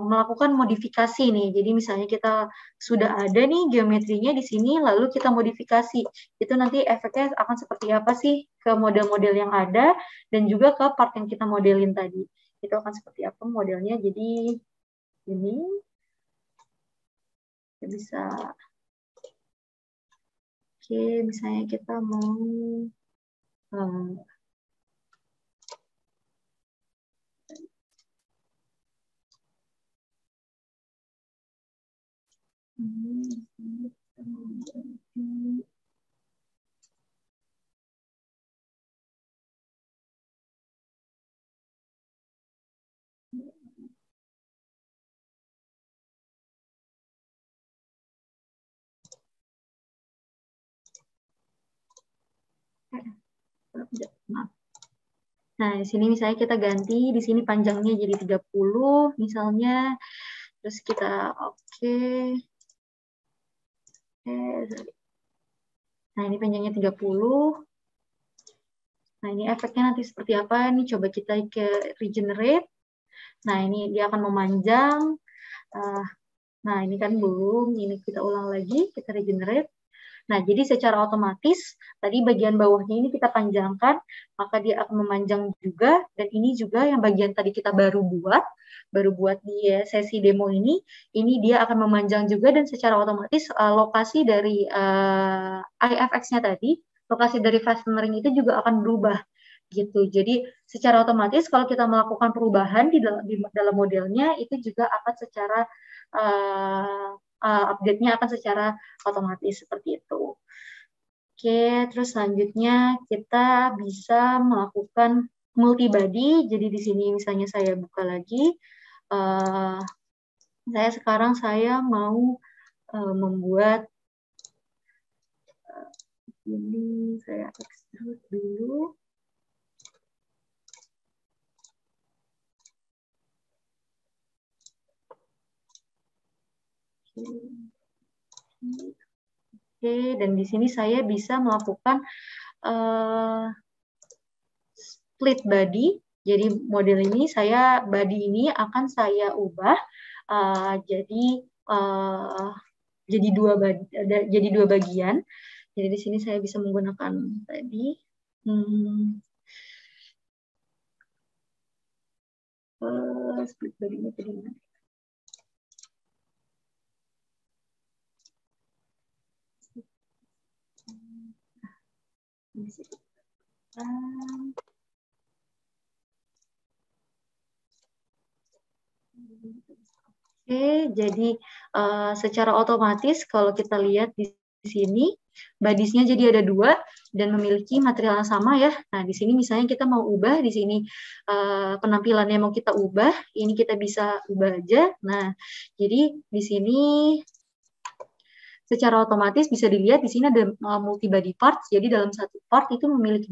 melakukan modifikasi nih. Jadi misalnya kita sudah ada nih geometrinya di sini, lalu kita modifikasi. Itu nanti efeknya akan seperti apa sih ke model-model yang ada dan juga ke part yang kita modelin tadi. Itu akan seperti apa modelnya. Jadi ini bisa. Oke, misalnya kita mau Nah, di sini misalnya kita ganti, di sini panjangnya jadi 30 misalnya. Terus kita oke. Nah, ini panjangnya 30. Nah, ini efeknya nanti seperti apa? Ini coba kita ke regenerate. Nah, ini dia akan memanjang. Nah, ini kan belum. Ini kita ulang lagi, kita regenerate. Nah, jadi secara otomatis, tadi bagian bawahnya ini kita panjangkan, maka dia akan memanjang juga. Dan ini juga yang bagian tadi kita baru buat di sesi demo ini dia akan memanjang juga, dan secara otomatis lokasi dari IFX-nya tadi, lokasi dari fastenering itu juga akan berubah gitu. Jadi secara otomatis kalau kita melakukan perubahan di dalam modelnya, itu juga akan secara update-nya akan secara otomatis seperti itu. Oke, terus selanjutnya kita bisa melakukan multi body. Jadi di sini misalnya saya buka lagi, sekarang mau membuat ini, saya extrude dulu. Oke, dan di sini saya bisa melakukan split body. Jadi model ini body ini akan saya ubah jadi dua bagian. Jadi di sini saya bisa menggunakan tadi split body-nya tadi mana? Oke, jadi secara otomatis kalau kita lihat di sini, bodiesnya jadi ada 2 dan memiliki material yang sama ya. Nah, di sini misalnya kita mau ubah, di sini penampilannya mau kita ubah, ini kita bisa ubah aja. Nah, jadi di sini secara otomatis bisa dilihat di sini ada multi body parts. Jadi dalam satu part itu memiliki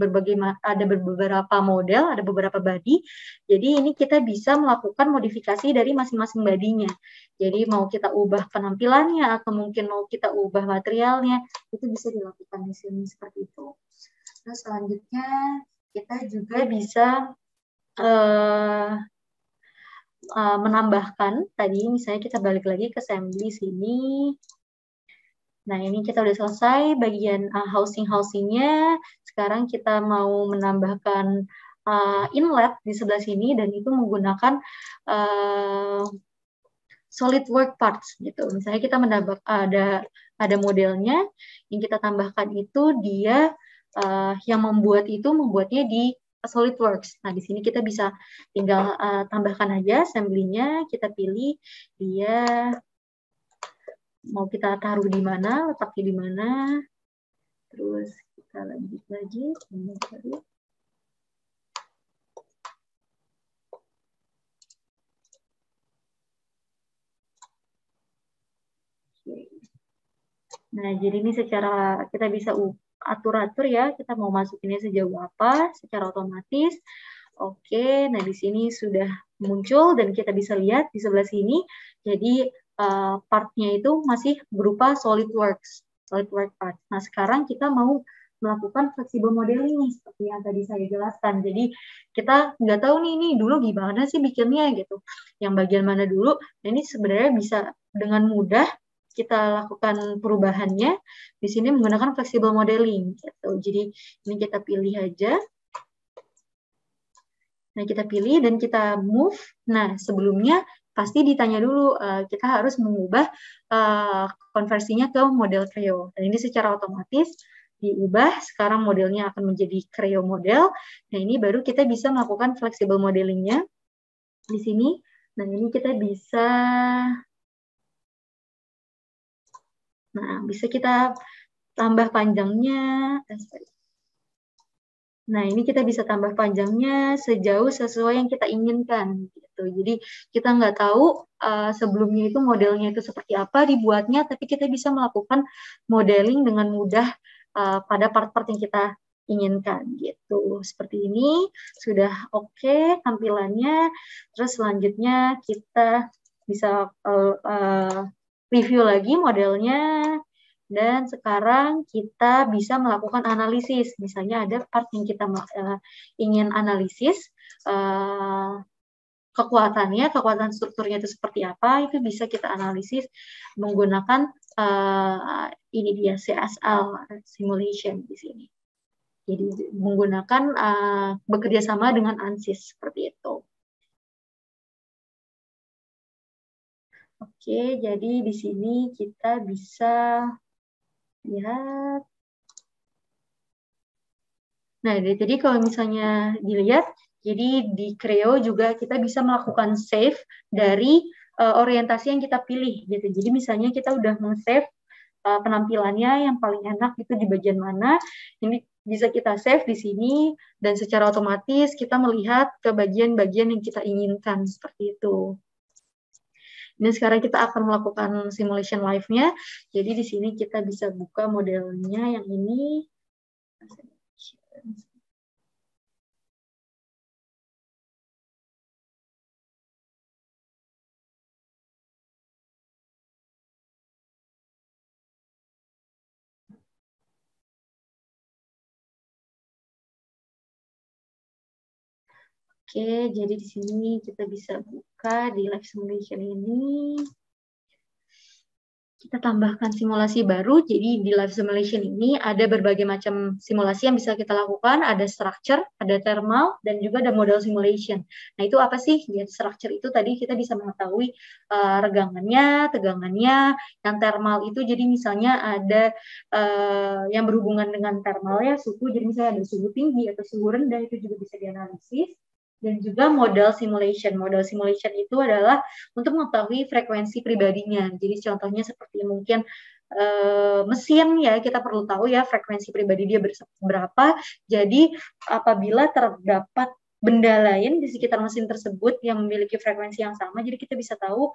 ada beberapa model, ada beberapa body. Jadi ini kita bisa melakukan modifikasi dari masing-masing bodinya. Jadi mau kita ubah penampilannya atau mungkin mau kita ubah materialnya, itu bisa dilakukan di sini seperti itu. Terus selanjutnya kita juga bisa menambahkan tadi, misalnya kita balik lagi ke assembly sini. Nah, ini kita udah selesai bagian housing-housingnya. Sekarang kita mau menambahkan inlet di sebelah sini, dan itu menggunakan SolidWorks parts gitu. Misalnya kita menambah ada modelnya, yang kita tambahkan itu dia yang membuatnya di SolidWorks. Nah, di sini kita bisa tinggal tambahkan aja assembly-nya, kita pilih dia mau kita taruh di mana, letaknya di mana. Terus kita lanjut lagi. Nah, jadi ini secara kita bisa atur-atur ya, kita mau masukinnya sejauh apa secara otomatis. Oke, nah di sini sudah muncul dan kita bisa lihat di sebelah sini. Jadi partnya itu masih berupa SolidWorks part. Nah, sekarang kita mau melakukan flexible modeling nih, seperti yang tadi saya jelaskan. Jadi kita nggak tahu nih dulu gimana sih bikinnya gitu. Yang bagian mana dulu? Nah, ini sebenarnya bisa dengan mudah kita lakukan perubahannya di sini menggunakan flexible modeling gitu. Jadi ini kita pilih aja. Nah, kita pilih dan kita move. Nah, sebelumnya pasti ditanya dulu, kita harus mengubah konversinya ke model Creo. Dan ini secara otomatis diubah, sekarang modelnya akan menjadi Creo model. Nah, ini baru kita bisa melakukan flexible modelingnya di sini. Nah, ini kita bisa kita tambah panjangnya. Nah, ini kita bisa tambah panjangnya sejauh sesuai yang kita inginkan. Gitu. Jadi, kita nggak tahu sebelumnya itu modelnya itu seperti apa dibuatnya, tapi kita bisa melakukan modeling dengan mudah pada part-part yang kita inginkan. Gitu. Seperti ini, sudah oke tampilannya. Terus selanjutnya kita bisa review lagi modelnya. Dan sekarang kita bisa melakukan analisis. Misalnya ada part yang kita ingin analisis, kekuatan strukturnya itu seperti apa, itu bisa kita analisis menggunakan ini dia CSL simulation di sini. Jadi menggunakan bekerja sama dengan ANSYS seperti itu. Oke, jadi di sini kita bisa lihat. Nah, jadi kalau misalnya dilihat, jadi di Creo juga kita bisa melakukan save dari orientasi yang kita pilih gitu. Jadi misalnya kita udah men-save penampilannya yang paling enak itu di bagian mana, ini bisa kita save di sini dan secara otomatis kita melihat ke bagian-bagian yang kita inginkan seperti itu. Dan sekarang kita akan melakukan simulation live-nya. Jadi di sini kita bisa buka modelnya yang ini. Oke, jadi di sini kita bisa buka di live simulation ini. Kita tambahkan simulasi baru, jadi di live simulation ini ada berbagai macam simulasi yang bisa kita lakukan, ada structure, ada thermal, dan juga ada model simulation. Nah itu apa sih? Di structure itu tadi kita bisa mengetahui regangannya, tegangannya, yang thermal itu jadi misalnya ada yang berhubungan dengan thermal ya, suhu, jadi misalnya ada suhu tinggi atau suhu rendah, itu juga bisa dianalisis. Dan juga model simulation. Model simulation itu adalah untuk mengetahui frekuensi pribadinya. Jadi contohnya seperti mungkin mesin ya, kita perlu tahu ya frekuensi pribadi dia berapa. Jadi apabila terdapat benda lain di sekitar mesin tersebut yang memiliki frekuensi yang sama, jadi kita bisa tahu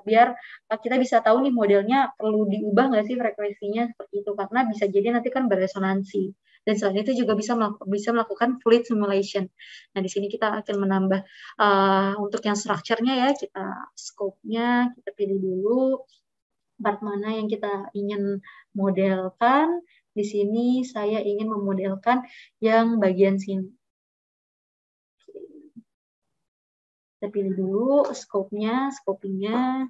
biar kita bisa tahu nih modelnya perlu diubah nggak sih frekuensinya seperti itu, karena bisa jadi nanti kan beresonansi. Dan selain itu juga bisa melakukan fluid simulation. Nah, di sini kita akan menambah untuk yang structure-nya ya, kita scope-nya, kita pilih dulu part mana yang kita ingin modelkan. Di sini saya ingin memodelkan yang bagian sini. Kita pilih dulu scope-nya, scoping-nya.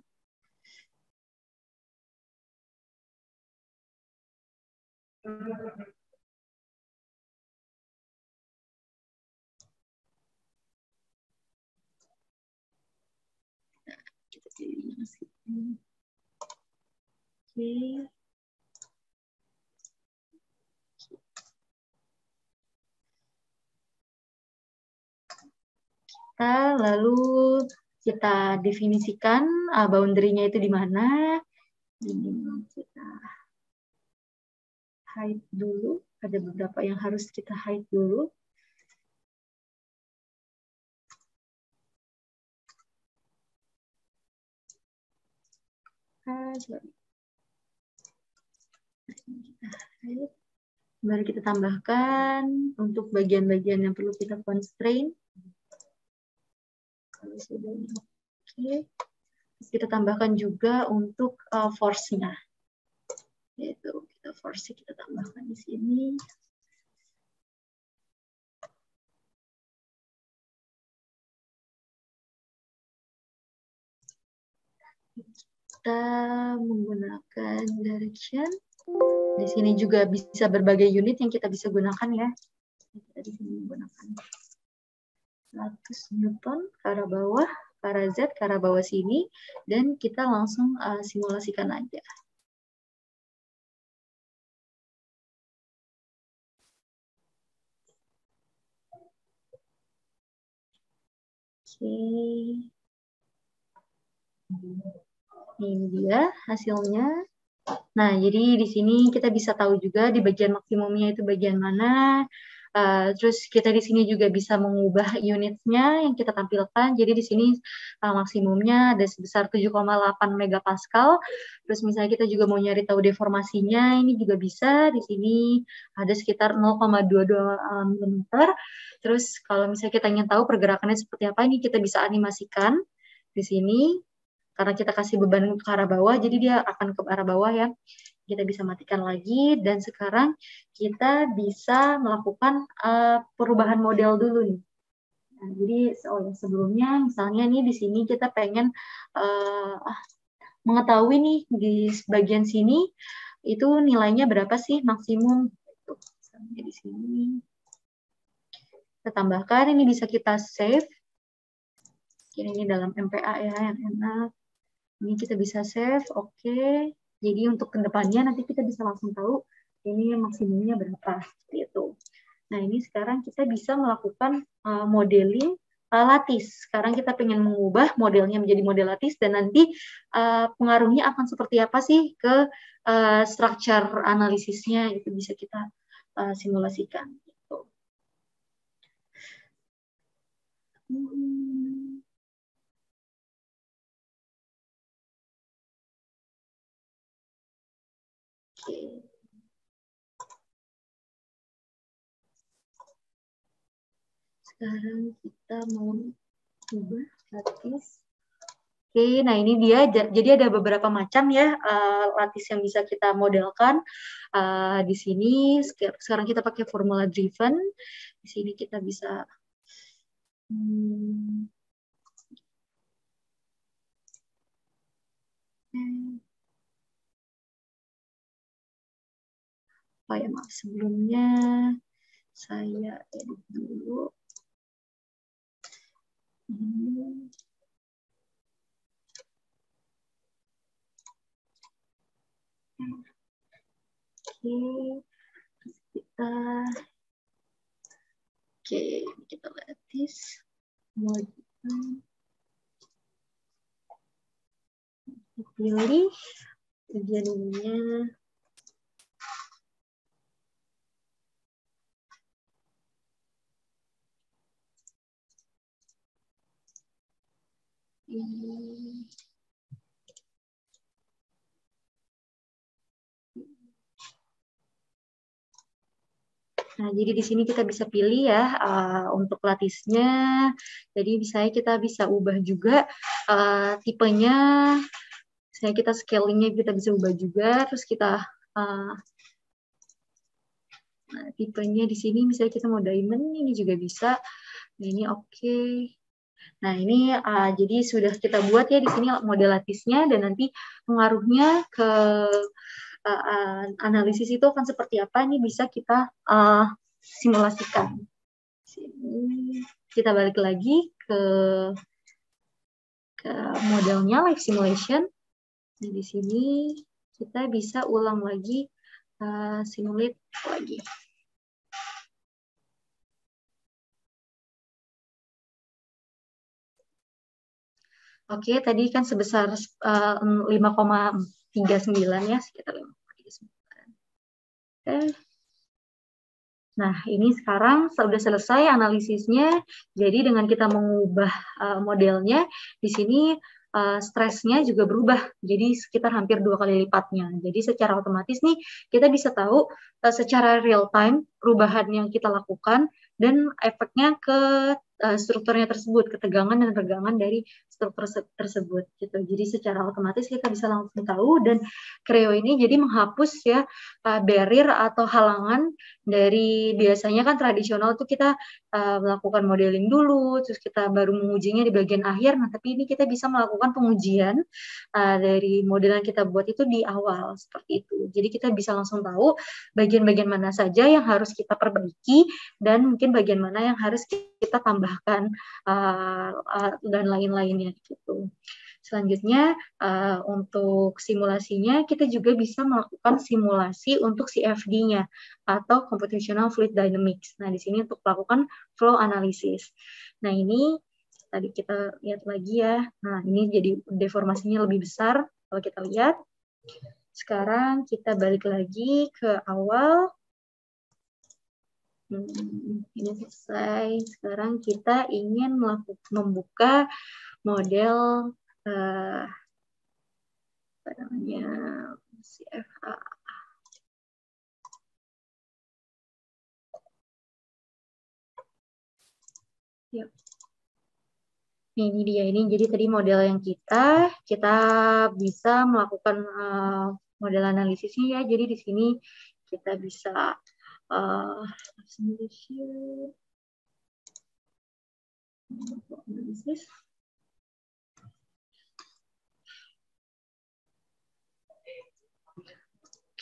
Kita pilih yang sini. Oke. Lalu kita definisikan boundary-nya itu di mana. Ini kita hide dulu. Ada beberapa yang harus kita hide dulu. Mari kita tambahkan untuk bagian-bagian yang perlu kita constrain. Kalau sudah oke, kita tambahkan juga untuk force-nya. Yaitu kita force kita tambahkan di sini. Kita menggunakan direction. Di sini juga bisa berbagai unit yang kita bisa gunakan ya. Kita di sini menggunakan 100 Newton ke arah bawah, ke arah Z, ke arah bawah sini, dan kita langsung simulasikan aja. Oke. Ini dia hasilnya. Nah, jadi di sini kita bisa tahu juga di bagian maksimumnya itu bagian mana. Terus kita di sini juga bisa mengubah unitnya yang kita tampilkan. Jadi di sini maksimumnya ada sebesar 7,8 megapascal. Terus misalnya kita juga mau nyari tahu deformasinya, ini juga bisa. Di sini ada sekitar 0,22 mm. Terus kalau misalnya kita ingin tahu pergerakannya seperti apa, ini kita bisa animasikan di sini. Karena kita kasih beban ke arah bawah, jadi dia akan ke arah bawah ya. Kita bisa matikan lagi, dan sekarang kita bisa melakukan perubahan model dulu nih. Nah, jadi sebelumnya misalnya nih di sini kita pengen mengetahui nih di bagian sini itu nilainya berapa sih maksimum. Misalnya di sini kita tambahkan, ini bisa kita save. Ini dalam MPA ya yang enak. Ini kita bisa save, oke. Jadi untuk kedepannya nanti kita bisa langsung tahu ini maksimumnya berapa, seperti itu. Nah ini sekarang kita bisa melakukan modeling lattice. Sekarang kita pengen mengubah modelnya menjadi model lattice, dan nanti pengaruhnya akan seperti apa sih ke structure analisisnya, itu bisa kita simulasikan. Gitu. Oke. Sekarang kita mau ubah lattice. Oke, nah ini dia. Jadi ada beberapa macam ya lattice yang bisa kita modelkan. Di sini sekarang kita pakai formula driven. Di sini kita bisa oh ya maaf, sebelumnya saya edit dulu. Oke, kita lattice. Pilih bagian ininya. Nah, jadi di sini kita bisa pilih ya untuk lattice-nya. Jadi misalnya kita bisa ubah juga tipenya. Misalnya kita scaling-nya kita bisa ubah juga. Terus kita nah, tipenya di sini misalnya kita mau diamond, ini juga bisa. Nah, ini oke. Nah, ini jadi sudah kita buat ya di sini model lattice-nya, dan nanti pengaruhnya ke analisis itu akan seperti apa, ini bisa kita simulasikan. Sini kita balik lagi ke modelnya live simulation. Nah, di sini kita bisa ulang lagi simulate lagi. Oke, tadi kan sebesar 5,39 ya, sekitar 5,39. Oke. Nah, ini sekarang sudah selesai analisisnya. Jadi dengan kita mengubah modelnya, di sini stresnya juga berubah. Jadi sekitar hampir 2 kali lipatnya. Jadi secara otomatis nih, kita bisa tahu secara real time perubahan yang kita lakukan dan efeknya ke strukturnya tersebut, ketegangan dan regangan dari struktur tersebut gitu. Jadi secara otomatis kita bisa langsung tahu, dan Creo ini jadi menghapus ya barrier atau halangan dari biasanya kan tradisional tuh kita melakukan modeling dulu, terus kita baru mengujinya di bagian akhir. Nah, tapi ini kita bisa melakukan pengujian dari model yang kita buat itu di awal seperti itu. Jadi kita bisa langsung tahu bagian-bagian mana saja yang harus kita perbaiki dan mungkin bagian mana yang harus kita tambahkan dan lain-lainnya gitu. Selanjutnya untuk simulasinya kita juga bisa melakukan simulasi untuk CFD-nya atau Computational Fluid Dynamics. Nah, di sini untuk melakukan flow analysis. Nah, ini tadi kita lihat lagi ya. Nah, ini jadi deformasinya lebih besar kalau kita lihat. Sekarang kita balik lagi ke awal. Ini selesai. Sekarang kita ingin membuka model apa namanya CFA. Yuk. Ini dia ini. Jadi tadi model yang kita bisa melakukan model analisisnya ya. Jadi di sini kita bisa analisis.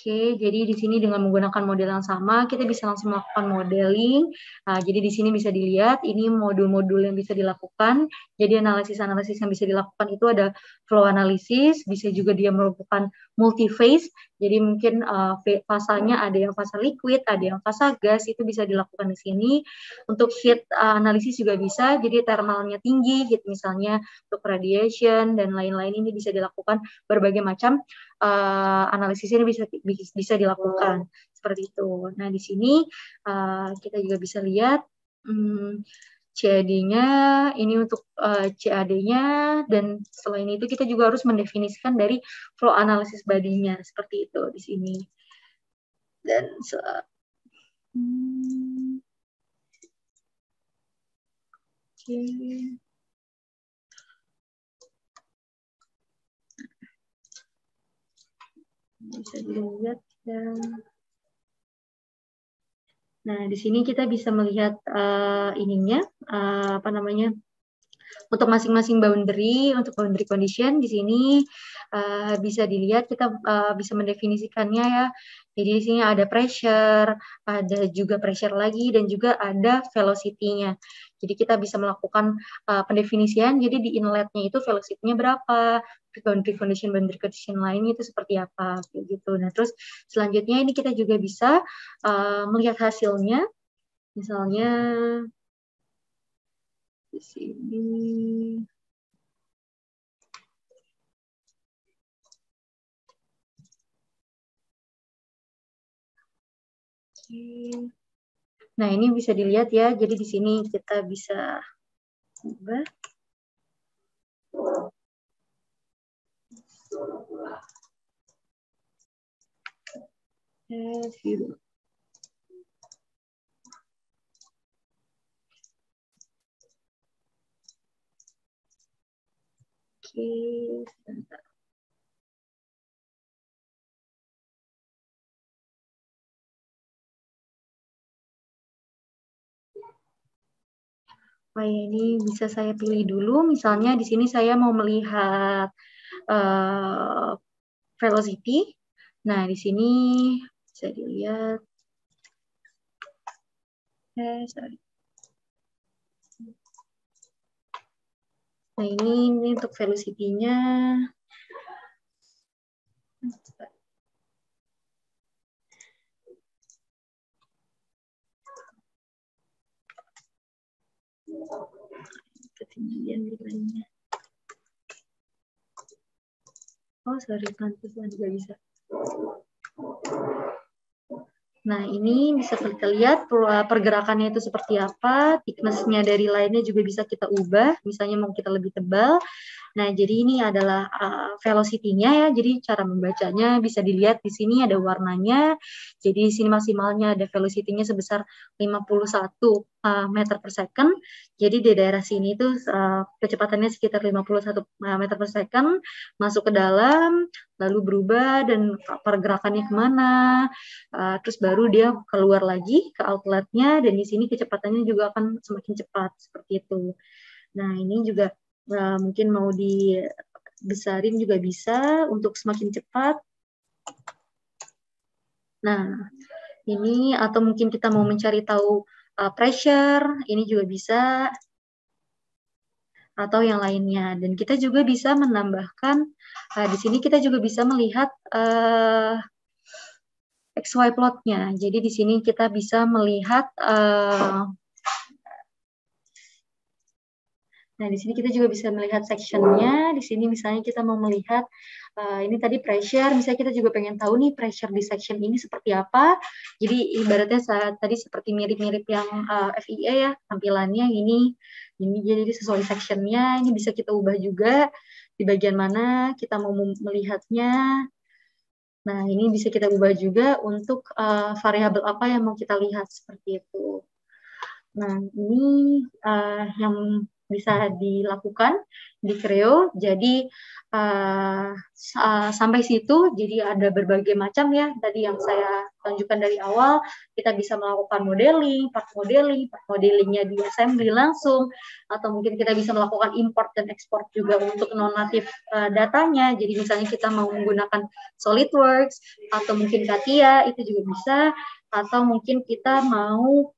Oke, jadi di sini dengan menggunakan model yang sama, kita bisa langsung melakukan modeling. Jadi di sini bisa dilihat, ini modul-modul yang bisa dilakukan. Jadi analisis-analisis yang bisa dilakukan itu ada flow analysis, bisa juga dia melakukan multi-phase. Jadi mungkin fasanya ada yang fase liquid, ada yang fase gas, itu bisa dilakukan di sini. Untuk heat analisis juga bisa, jadi thermalnya tinggi, heat misalnya untuk radiation, dan lain-lain ini bisa dilakukan berbagai macam analisis ini bisa dilakukan seperti itu. Nah, di sini kita juga bisa lihat CAD-nya, ini untuk CAD-nya, dan selain itu kita juga harus mendefinisikan dari flow analysis body-nya seperti itu di sini. Dan oke. Bisa dilihat ya. Nah, di sini kita bisa melihat ininya, apa namanya, untuk masing-masing boundary, untuk boundary condition di sini bisa dilihat, kita bisa mendefinisikannya ya. Jadi di sini ada pressure, ada juga pressure lagi, dan juga ada velocity-nya. Jadi kita bisa melakukan pendefinisian, jadi di inletnya itu velocity-nya berapa, boundary condition lainnya itu seperti apa, kayak gitu. Nah, terus selanjutnya ini kita juga bisa melihat hasilnya, misalnya di sini. Nah, ini bisa dilihat ya. Jadi di sini kita bisa ubah. View. Oke, sebentar. Oh, ini bisa saya pilih dulu. Misalnya di sini saya mau melihat velocity. Nah, di sini bisa dilihat. Sorry. Nah, ini untuk velocity-nya. Ketinggian nilainya. Oh, sorry, pelan-pelan juga bisa. Nah, ini bisa kita lihat pergerakannya itu seperti apa, thickness-nya dari line-nya juga bisa kita ubah, misalnya mau kita lebih tebal. Nah, jadi ini adalah velocity-nya ya, jadi cara membacanya bisa dilihat di sini ada warnanya, jadi di sini maksimalnya ada velocity-nya sebesar 51 meter per second, jadi di daerah sini itu kecepatannya sekitar 51 meter per second, masuk ke dalam, lalu berubah dan pergerakannya kemana, terus baru dia keluar lagi ke outletnya, dan di sini kecepatannya juga akan semakin cepat, seperti itu. Nah, ini juga mungkin mau dibesarin juga bisa untuk semakin cepat. Nah, ini atau mungkin kita mau mencari tahu pressure, ini juga bisa, atau yang lainnya. Dan kita juga bisa menambahkan, di sini kita juga bisa melihat XY plot-nya. Jadi di sini kita bisa melihat nah, di sini kita juga bisa melihat section-nya. Di sini misalnya kita mau melihat, ini tadi pressure, misalnya kita juga pengen tahu nih pressure di section ini seperti apa. Jadi ibaratnya tadi seperti mirip-mirip yang FIA ya, tampilannya ini jadi sesuai section-nya, ini bisa kita ubah juga di bagian mana kita mau melihatnya. Nah, ini bisa kita ubah juga untuk variabel apa yang mau kita lihat, seperti itu. Nah, ini yang bisa dilakukan di Creo. Jadi sampai situ, jadi ada berbagai macam ya. Tadi yang saya tunjukkan dari awal, kita bisa melakukan part modelingnya di assembly langsung, atau mungkin kita bisa melakukan import dan export juga untuk non-native datanya. Jadi misalnya kita mau menggunakan SolidWorks, atau mungkin CATIA, itu juga bisa. Atau mungkin kita mau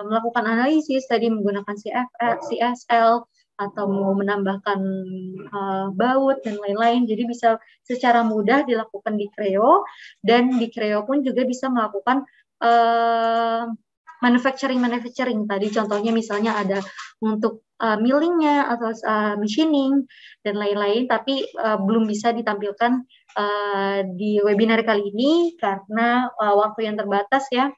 melakukan analisis tadi menggunakan CSL, atau mau menambahkan baut dan lain-lain. Jadi bisa secara mudah dilakukan di Creo, dan di Creo pun juga bisa melakukan manufacturing tadi contohnya misalnya ada untuk millingnya atau machining dan lain-lain, tapi belum bisa ditampilkan di webinar kali ini karena waktu yang terbatas ya.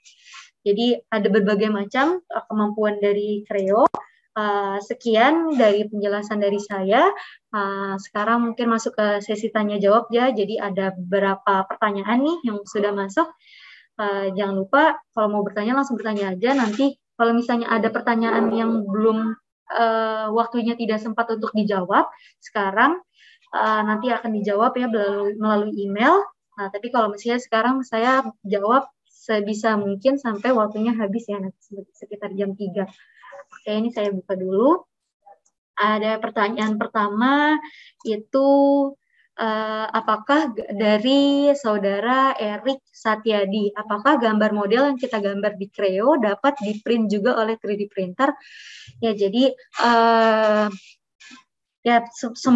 Jadi ada berbagai macam kemampuan dari Creo. Sekian dari penjelasan dari saya. Sekarang mungkin masuk ke sesi tanya jawab ya. Jadi ada beberapa pertanyaan nih yang sudah masuk. Jangan lupa kalau mau bertanya langsung bertanya aja. Nanti kalau misalnya ada pertanyaan yang belum waktunya tidak sempat untuk dijawab sekarang, nanti akan dijawab ya melalui email. Nah, tapi kalau misalnya sekarang saya jawab sebisa mungkin sampai waktunya habis ya, nanti sekitar jam 3. Oke, ini saya buka dulu. Ada pertanyaan pertama itu apakah dari saudara Erik Satyadi, apakah gambar model yang kita gambar di Creo dapat di-print juga oleh 3D printer? Ya, jadi ya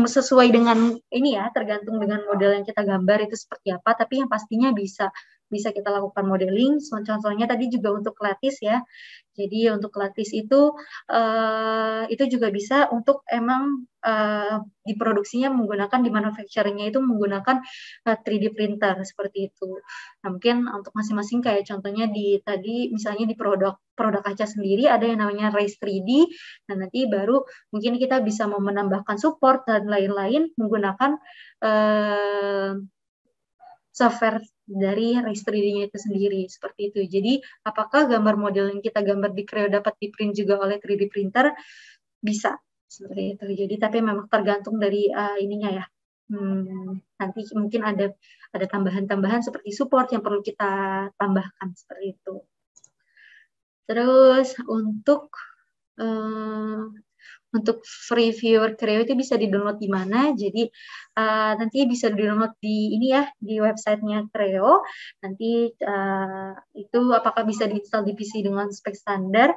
sesuai dengan ini ya, tergantung dengan model yang kita gambar itu seperti apa, tapi yang pastinya bisa kita lakukan modeling. Contohnya tadi juga untuk lattice ya. Jadi untuk lattice itu juga bisa untuk emang diproduksinya menggunakan, di manufacturing-nya itu menggunakan 3D printer seperti itu. Nah, mungkin untuk masing-masing kayak contohnya tadi misalnya di produk kaca sendiri ada yang namanya Raise 3D. Nah, nanti baru mungkin kita bisa mau menambahkan support dan lain-lain menggunakan software dari Raise 3D-nya itu sendiri, seperti itu. Jadi, apakah gambar model yang kita gambar di Creo dapat di-print juga oleh 3D printer? Bisa, seperti itu. Jadi, tapi memang tergantung dari ininya ya. Nanti mungkin ada tambahan-tambahan seperti support yang perlu kita tambahkan, seperti itu. Terus, untuk free viewer Creo itu bisa di-download di mana? Jadi nanti bisa di-download di ini ya, di websitenya Creo. Nanti itu apakah bisa diinstal di PC dengan spek standar.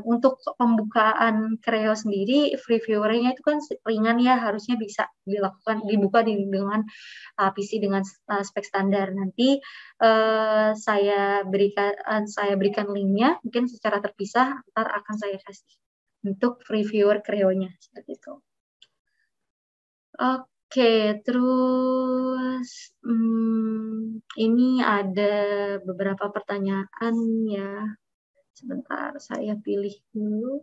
Untuk pembukaan Creo sendiri, free viewer-nya itu kan ringan ya, harusnya bisa dibuka dengan PC dengan spek standar. Nanti saya berikan linknya, mungkin secara terpisah, ntar akan saya kasih untuk reviewer Creo-nya seperti itu. Oke, terus ini ada beberapa pertanyaan ya. Sebentar, saya pilih dulu.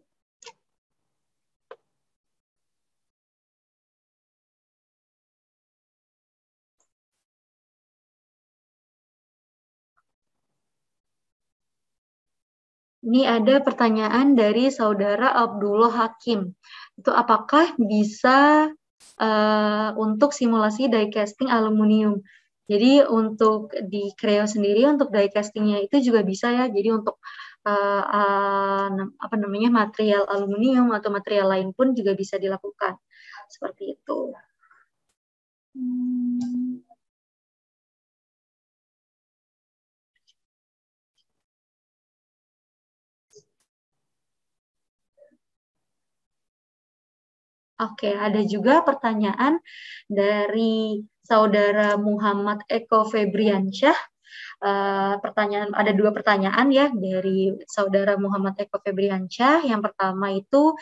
Ini ada pertanyaan dari saudara Abdullah Hakim. Itu apakah bisa untuk simulasi die casting aluminium? Jadi untuk di Creo sendiri untuk die castingnya itu juga bisa ya. Jadi untuk material aluminium atau material lain pun juga bisa dilakukan seperti itu. Oke, ada juga pertanyaan dari saudara Muhammad Eko Febriansyah. Ada 2 pertanyaan ya dari saudara Muhammad Eko Febriansyah. Yang pertama itu,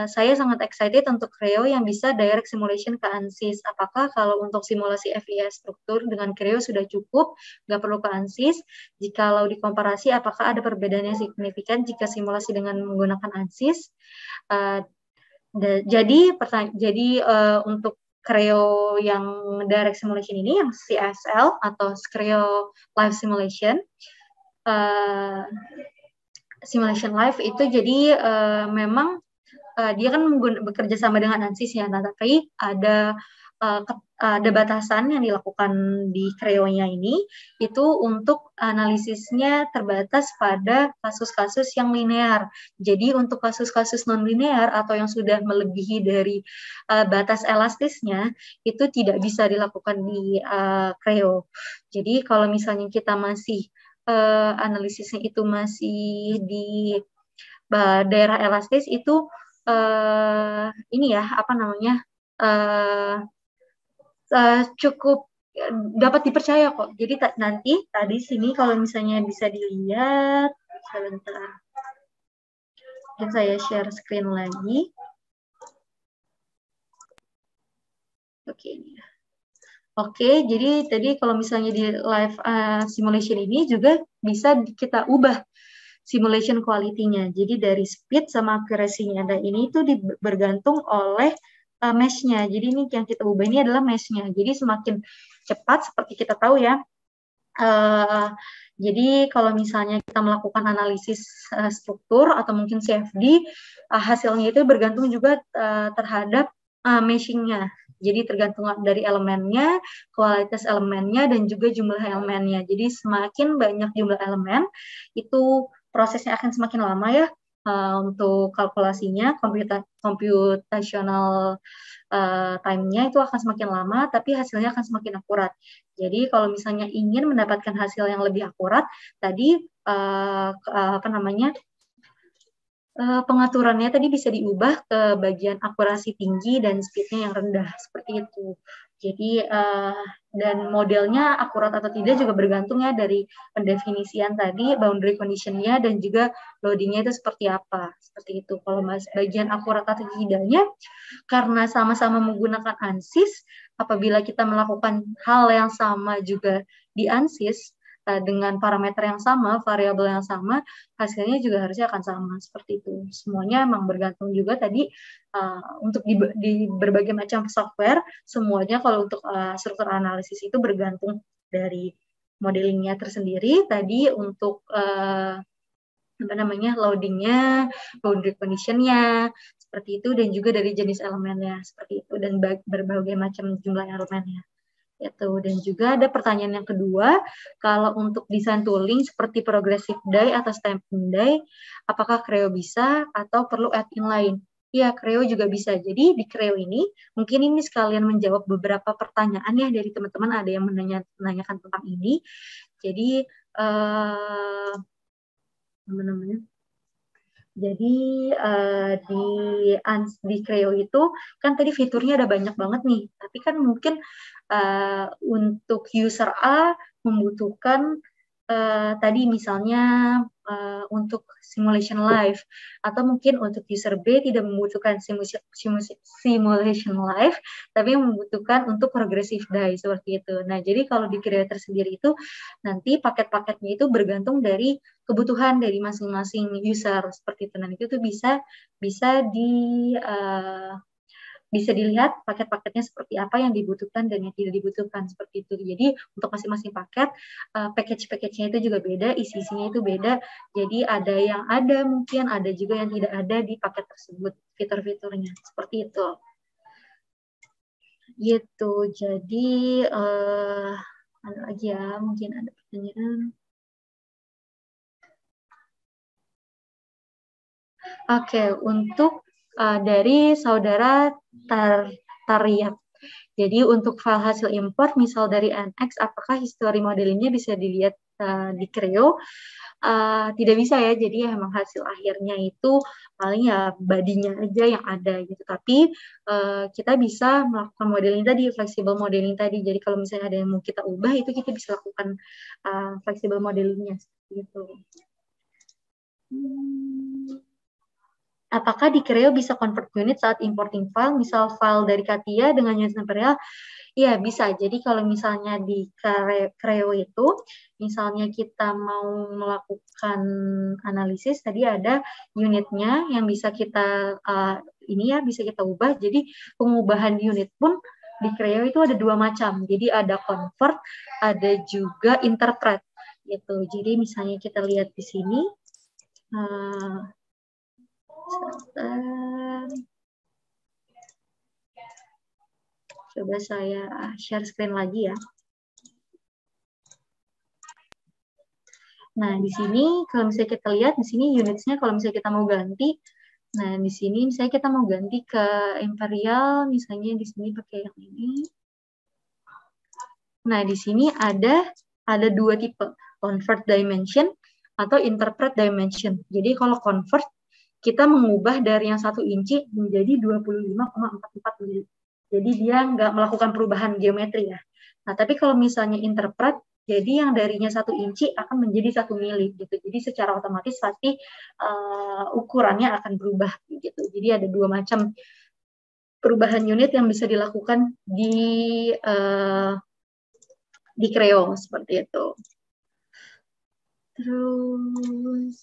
saya sangat excited untuk Creo yang bisa direct simulation ke ANSYS. Apakah kalau untuk simulasi FEA struktur dengan Creo sudah cukup, nggak perlu ke ANSYS? Jikalau dikomparasi, apakah ada perbedaan yang signifikan jika simulasi dengan menggunakan ANSYS? Jadi untuk Creo yang direct simulation ini, yang CSL atau Creo Live Simulation, Simulation Live itu jadi memang dia kan bekerja sama dengan ANSYS ya, tapi ada batasan yang dilakukan di Creo-nya ini, itu untuk analisisnya terbatas pada kasus-kasus yang linear. Jadi untuk kasus-kasus non-linear atau yang sudah melebihi dari batas elastisnya, itu tidak bisa dilakukan di Creo. Jadi kalau misalnya kita masih analisisnya itu masih di daerah elastis, itu ini ya, cukup dapat dipercaya kok. Jadi nanti tadi sini kalau misalnya bisa dilihat, sebentar, mungkin saya share screen lagi. Oke, ini ya. Oke, jadi tadi kalau misalnya di live simulation ini juga bisa kita ubah simulation quality-nya. Jadi dari speed sama accuracy-nya. Dan ini itu bergantung oleh mesh-nya. Jadi ini yang kita ubah ini adalah mesh-nya. Jadi semakin cepat, seperti kita tahu ya, Uh, jadi kalau misalnya kita melakukan analisis struktur atau mungkin CFD, hasilnya itu bergantung juga terhadap meshing-nya. Jadi tergantung dari elemennya, kualitas elemennya, dan juga jumlah elemennya. Jadi semakin banyak jumlah elemen, itu prosesnya akan semakin lama ya untuk kalkulasinya, computational time-nya itu akan semakin lama, tapi hasilnya akan semakin akurat. Jadi kalau misalnya ingin mendapatkan hasil yang lebih akurat, tadi pengaturannya tadi bisa diubah ke bagian akurasi tinggi dan speed-nya yang rendah seperti itu. Jadi dan modelnya akurat atau tidak juga bergantung ya dari pendefinisian tadi, boundary condition-nya dan juga loading-nya itu seperti apa. Seperti itu. Kalau bagian akurat atau tidaknya, karena sama-sama menggunakan ANSYS, apabila kita melakukan hal yang sama juga di ANSYS, dengan parameter yang sama, variabel yang sama, hasilnya juga harusnya akan sama seperti itu. Semuanya emang bergantung juga tadi untuk di berbagai macam software, semuanya kalau untuk struktur analisis itu bergantung dari modelingnya tersendiri. Tadi untuk loadingnya, boundary condition-nya, seperti itu, dan juga dari jenis elemennya seperti itu, dan berbagai macam jumlah elemennya. Itu. Dan juga ada pertanyaan yang kedua, kalau untuk desain tooling seperti progressive die atau stamping die, apakah Creo bisa atau perlu add-in lain? Ya, Creo juga bisa. Jadi di Creo ini, mungkin ini sekalian menjawab beberapa pertanyaan ya dari teman-teman, ada yang menanyakan tentang ini. Jadi, Jadi di Creo itu kan tadi fiturnya ada banyak banget nih, tapi kan mungkin untuk user A membutuhkan tadi misalnya untuk simulation live, atau mungkin untuk user B tidak membutuhkan simulation live, tapi membutuhkan untuk progressive die seperti itu. Nah, jadi kalau di creator sendiri itu nanti paket-paketnya itu bergantung dari kebutuhan dari masing-masing user seperti itu. Nah, itu tuh bisa dilihat paket-paketnya seperti apa yang dibutuhkan dan yang tidak dibutuhkan seperti itu. Jadi untuk masing-masing paket, package-nya itu juga beda, isi-isinya itu beda. Jadi ada yang ada mungkin, ada juga yang tidak ada di paket tersebut, fitur-fiturnya. Seperti itu. Gitu. Jadi ada lagi ya, mungkin ada pertanyaan. Oke, untuk dari saudara Tariat. Jadi untuk file hasil import, misal dari NX, apakah history modelingnya bisa dilihat di Creo? Tidak bisa ya, jadi emang hasil akhirnya itu paling ya badinya aja yang ada gitu. Tapi kita bisa melakukan modeling tadi, flexible modeling tadi. Jadi kalau misalnya ada yang mau kita ubah, itu kita bisa lakukan flexible modelingnya gitu. Apakah di Creo bisa convert unit saat importing file, misal file dari Katia dengan unit imperial? Iya, bisa. Jadi kalau misalnya di Creo itu, misalnya kita mau melakukan analisis, tadi ada unitnya yang bisa kita, bisa kita ubah. Jadi pengubahan unit pun di Creo itu ada dua macam. Jadi ada convert, ada juga interpret. Gitu. Jadi misalnya kita lihat di sini, coba saya share screen lagi ya. Nah, di sini kalau misalnya kita lihat, di sini unitsnya kalau misalnya kita mau ganti, nah di sini misalnya kita mau ganti ke Imperial, misalnya di sini pakai yang ini. Nah, di sini ada dua tipe, convert dimension atau interpret dimension. Jadi kalau convert, kita mengubah dari yang 1 inci menjadi 25,44 mili. Jadi dia nggak melakukan perubahan geometri ya. Nah, tapi kalau misalnya interpret, jadi yang darinya 1 inci akan menjadi 1 mili gitu. Jadi secara otomatis pasti ukurannya akan berubah gitu. Jadi ada dua macam perubahan unit yang bisa dilakukan di Creo seperti itu. Terus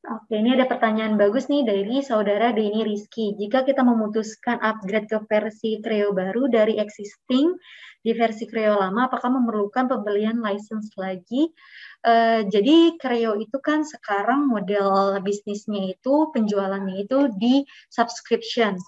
Oke, ini ada pertanyaan bagus nih dari saudara Denny Rizky. Jika kita memutuskan upgrade ke versi Creo baru dari existing di versi Creo lama, apakah memerlukan pembelian license lagi? Jadi Creo itu kan sekarang model bisnisnya itu, penjualannya itu di subscription.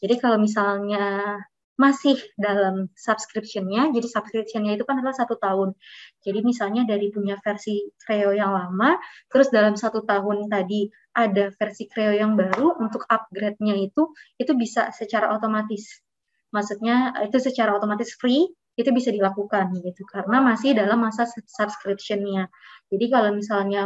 Jadi kalau misalnya masih dalam subscription-nya, jadi subscription-nya itu kan adalah 1 tahun. Jadi misalnya dari punya versi Creo yang lama, terus dalam 1 tahun tadi ada versi Creo yang baru, untuk upgrade-nya itu bisa secara otomatis. Maksudnya itu secara otomatis free, itu bisa dilakukan gitu, karena masih dalam masa subscription-nya. Jadi kalau misalnya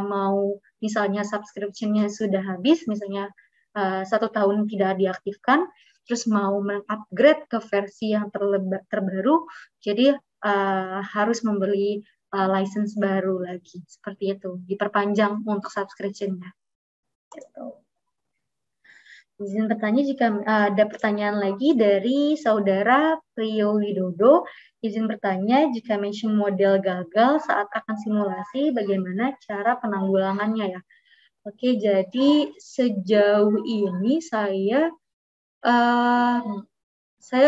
misalnya subscription-nya sudah habis, misalnya 1 tahun tidak diaktifkan, terus mau mengupgrade ke versi yang terbaru, jadi harus membeli license baru lagi, seperti itu, diperpanjang untuk subscription-nya. Gitu. Izin bertanya jika ada pertanyaan lagi dari saudara Priyo Widodo. Izin bertanya jika matching model gagal saat akan simulasi, bagaimana cara penanggulangannya ya? Oke, jadi sejauh ini saya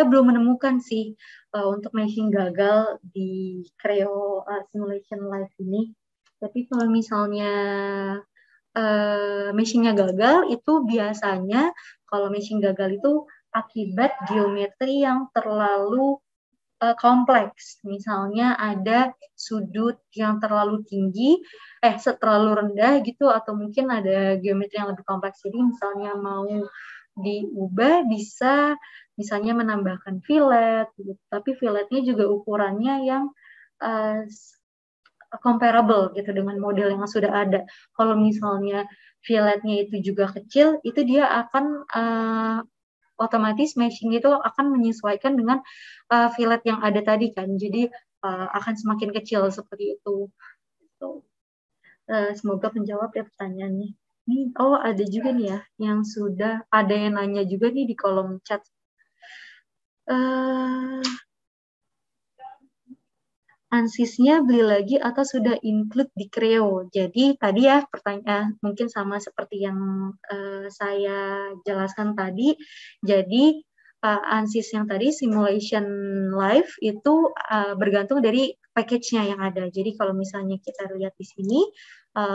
belum menemukan sih untuk matching gagal di Creo Simulation Live ini. Tapi kalau misalnya matching-nya gagal, itu biasanya kalau matching gagal itu akibat geometri yang terlalu kompleks. Misalnya ada sudut yang terlalu tinggi, terlalu rendah gitu, atau mungkin ada geometri yang lebih kompleks. Jadi misalnya mau diubah, bisa misalnya menambahkan fillet, gitu. Tapi filletnya juga ukurannya yang comparable gitu dengan model yang sudah ada. Kalau misalnya filletnya itu juga kecil, itu dia akan otomatis matching itu akan menyesuaikan dengan fillet yang ada tadi kan. Jadi akan semakin kecil seperti itu. Semoga menjawab ya pertanyaannya. Nih, ada juga nih ya yang sudah ada yang nanya juga nih di kolom chat. ANSYS-nya beli lagi atau sudah include di Creo? Jadi tadi ya pertanyaan mungkin sama seperti yang saya jelaskan tadi. Jadi ANSYS yang tadi simulation live itu bergantung dari package-nya yang ada. Jadi kalau misalnya kita lihat di sini,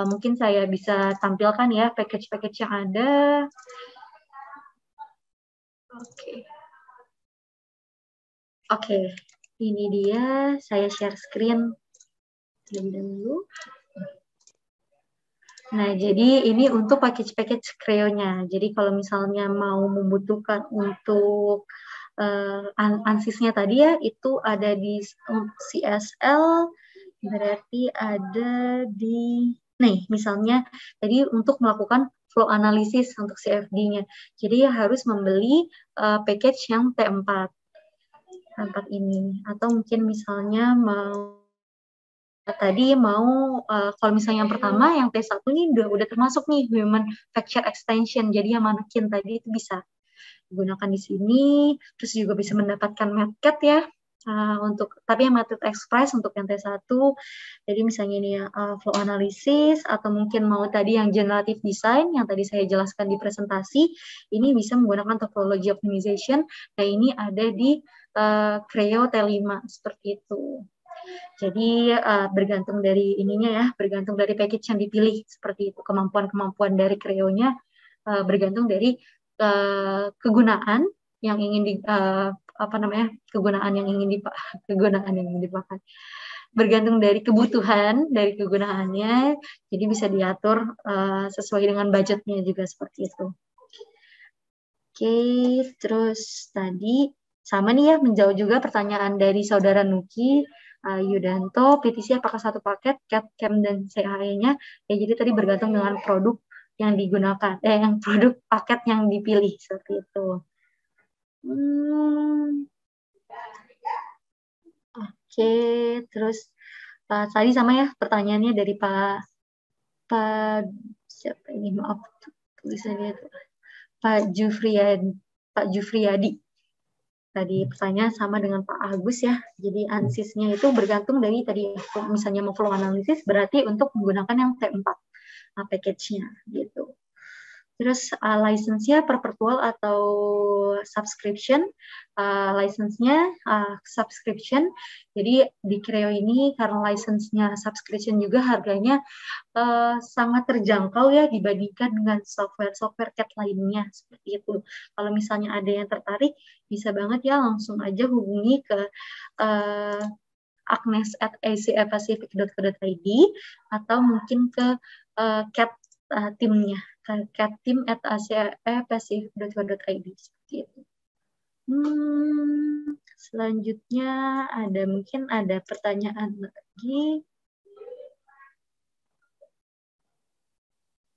mungkin saya bisa tampilkan ya package-package yang ada. Oke. Ini dia, saya share screen dulu. Nah, jadi ini untuk package-package Creo-nya. Jadi kalau misalnya mau membutuhkan untuk ANSYS-nya tadi ya, itu ada di CSL, berarti ada di, nih misalnya tadi untuk melakukan flow analysis untuk CFD-nya. Jadi harus membeli package yang T4 ini. Atau mungkin misalnya kalau misalnya yang pertama, yang T1 ini udah termasuk nih Human Factor Extension, jadi yang manekin tadi itu bisa digunakan di sini, terus juga bisa mendapatkan MATCAD ya, tapi yang MATCAD Express untuk yang T1, jadi misalnya ini ya, flow analysis, atau mungkin mau tadi yang generative design, yang tadi saya jelaskan di presentasi, ini bisa menggunakan topology optimization, nah ini ada di Creo T5, seperti itu. Jadi bergantung dari ininya ya, bergantung dari package yang dipilih seperti itu. Kemampuan dari Creo-nya bergantung dari kegunaan yang ingin kegunaan yang ingin dipakai. Bergantung dari kebutuhan dari kegunaannya, jadi bisa diatur sesuai dengan budgetnya juga seperti itu. Oke, terus tadi sama nih ya, menjawab juga pertanyaan dari saudara Nuki Yudanto, PTC apakah satu paket, CAD, CAM, dan CAE-nya? Ya, jadi tadi bergantung dengan produk yang digunakan, yang produk paket yang dipilih, seperti itu. Oke, terus tadi sama ya pertanyaannya dari Pak siapa ini, maaf tulisannya itu, Pak Jufriyadi. Tadi pertanyaan sama dengan Pak Agus ya. Jadi ANSYS-nya itu bergantung dari tadi, misalnya mau flow analysis berarti untuk menggunakan yang T4. package-nya gitu. Terus license-nya perpetual atau subscription. License-nya subscription. Jadi di Creo ini karena license-nya subscription juga harganya sangat terjangkau ya dibandingkan dengan software-software CAD lainnya seperti itu. Kalau misalnya ada yang tertarik, bisa banget ya langsung aja hubungi ke agnes@acpacific.co.id atau mungkin ke CAD timnya, catteam@acpacific.co.id seperti itu. Selanjutnya mungkin ada pertanyaan lagi.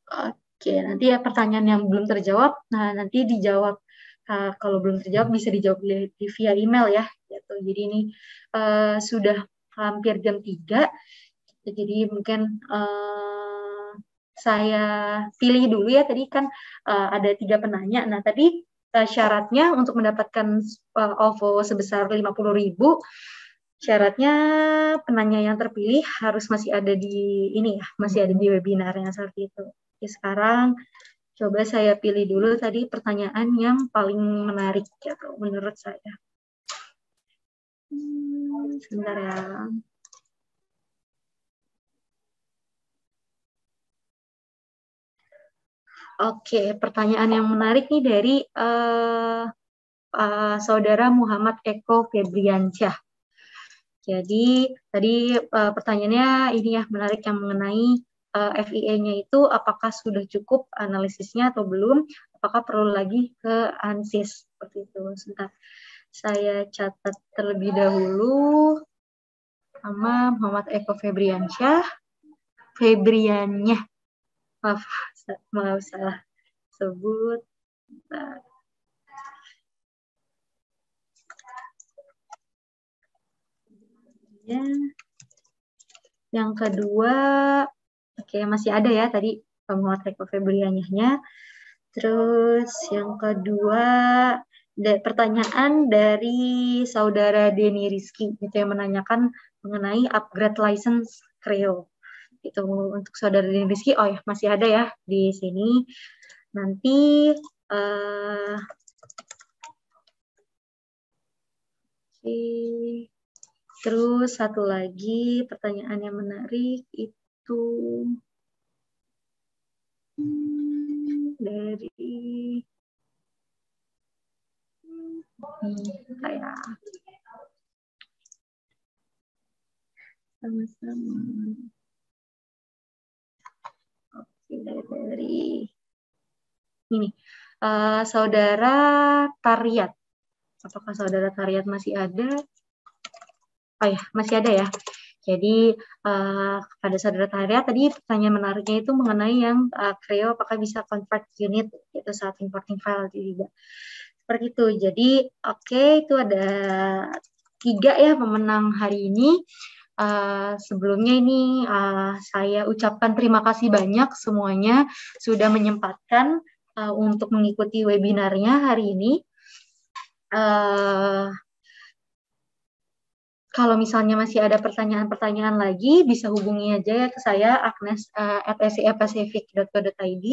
Oke, nanti ya pertanyaan yang belum terjawab, nah nanti dijawab. Kalau belum terjawab bisa dijawab via email ya. Gitu. Jadi ini sudah hampir jam 3, jadi mungkin saya pilih dulu ya. Tadi kan ada 3 penanya. Nah, tadi syaratnya untuk mendapatkan OVO sebesar 50.000, syaratnya penanya yang terpilih harus masih ada di ini ya, masih ada di webinarnya seperti itu. Oke, sekarang coba saya pilih dulu tadi pertanyaan yang paling menarik ya, menurut saya. Sebentar ya. Oke, pertanyaan yang menarik nih dari Saudara Muhammad Eko Febriansyah. Jadi tadi pertanyaannya ini ya menarik yang mengenai FIE-nya itu apakah sudah cukup analisisnya atau belum? Apakah perlu lagi ke ANSYS seperti itu? Sebentar, saya catat terlebih dahulu sama Muhammad Eko Febriansyah. Maaf salah sebut. Bentar. Ya. Yang kedua, oke masih ada ya tadi Muhammad Eko Febriansyahnya. Terus yang kedua, pertanyaan dari Saudara Denny Rizky itu yang menanyakan mengenai upgrade license Creo. Itu untuk Saudara Denny Rizky, oh ya masih ada ya di sini. Nanti terus satu lagi pertanyaan yang menarik itu dari saya sama-sama. Oke, dari ini Saudara Tariat. Apakah Saudara Tariat masih ada? Oh ya, masih ada ya. Jadi kepada Saudara Tariat tadi pertanyaan menariknya itu mengenai yang Creo apakah bisa convert unit itu saat importing file juga. Seperti itu. Jadi oke, itu ada 3 ya pemenang hari ini. Sebelumnya ini saya ucapkan terima kasih banyak semuanya sudah menyempatkan untuk mengikuti webinarnya hari ini. Kalau misalnya masih ada pertanyaan-pertanyaan lagi, bisa hubungi aja ya ke saya, agnes@acpacific.co.id,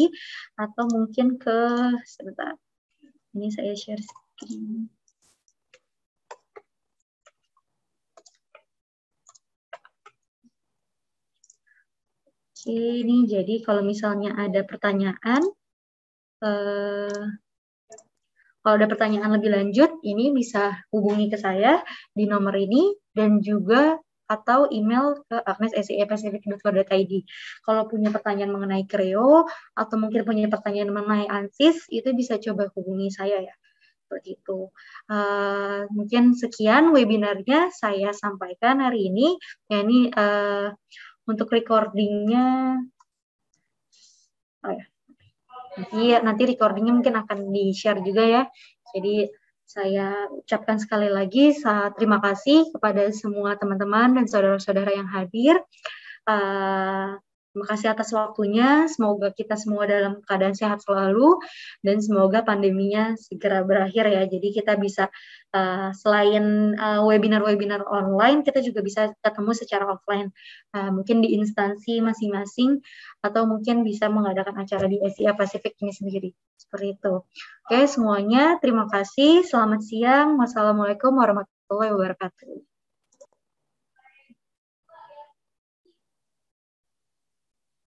atau mungkin ke, sebentar, ini saya share screen. Oke, ini jadi kalau misalnya ada pertanyaan, kalau ada pertanyaan lebih lanjut, ini bisa hubungi ke saya di nomor ini dan juga atau email ke agnes@acpacific.co.id. Kalau punya pertanyaan mengenai Creo atau mungkin punya pertanyaan mengenai ANSYS, itu bisa coba hubungi saya ya. Seperti itu. Mungkin sekian webinarnya saya sampaikan hari ini. Ya, ini untuk recordingnya. Oh ya. Nanti recordingnya mungkin akan di-share juga ya. Jadi saya ucapkan sekali lagi terima kasih kepada semua teman-teman dan saudara-saudara yang hadir. Terima kasih atas waktunya. Semoga kita semua dalam keadaan sehat selalu dan semoga pandeminya segera berakhir ya. Jadi kita bisa selain webinar-webinar online, kita juga bisa ketemu secara offline. Mungkin di instansi masing-masing atau mungkin bisa mengadakan acara di Asia Pasifik ini sendiri. Seperti itu. Oke, semuanya terima kasih. Selamat siang. Wassalamualaikum warahmatullahi wabarakatuh.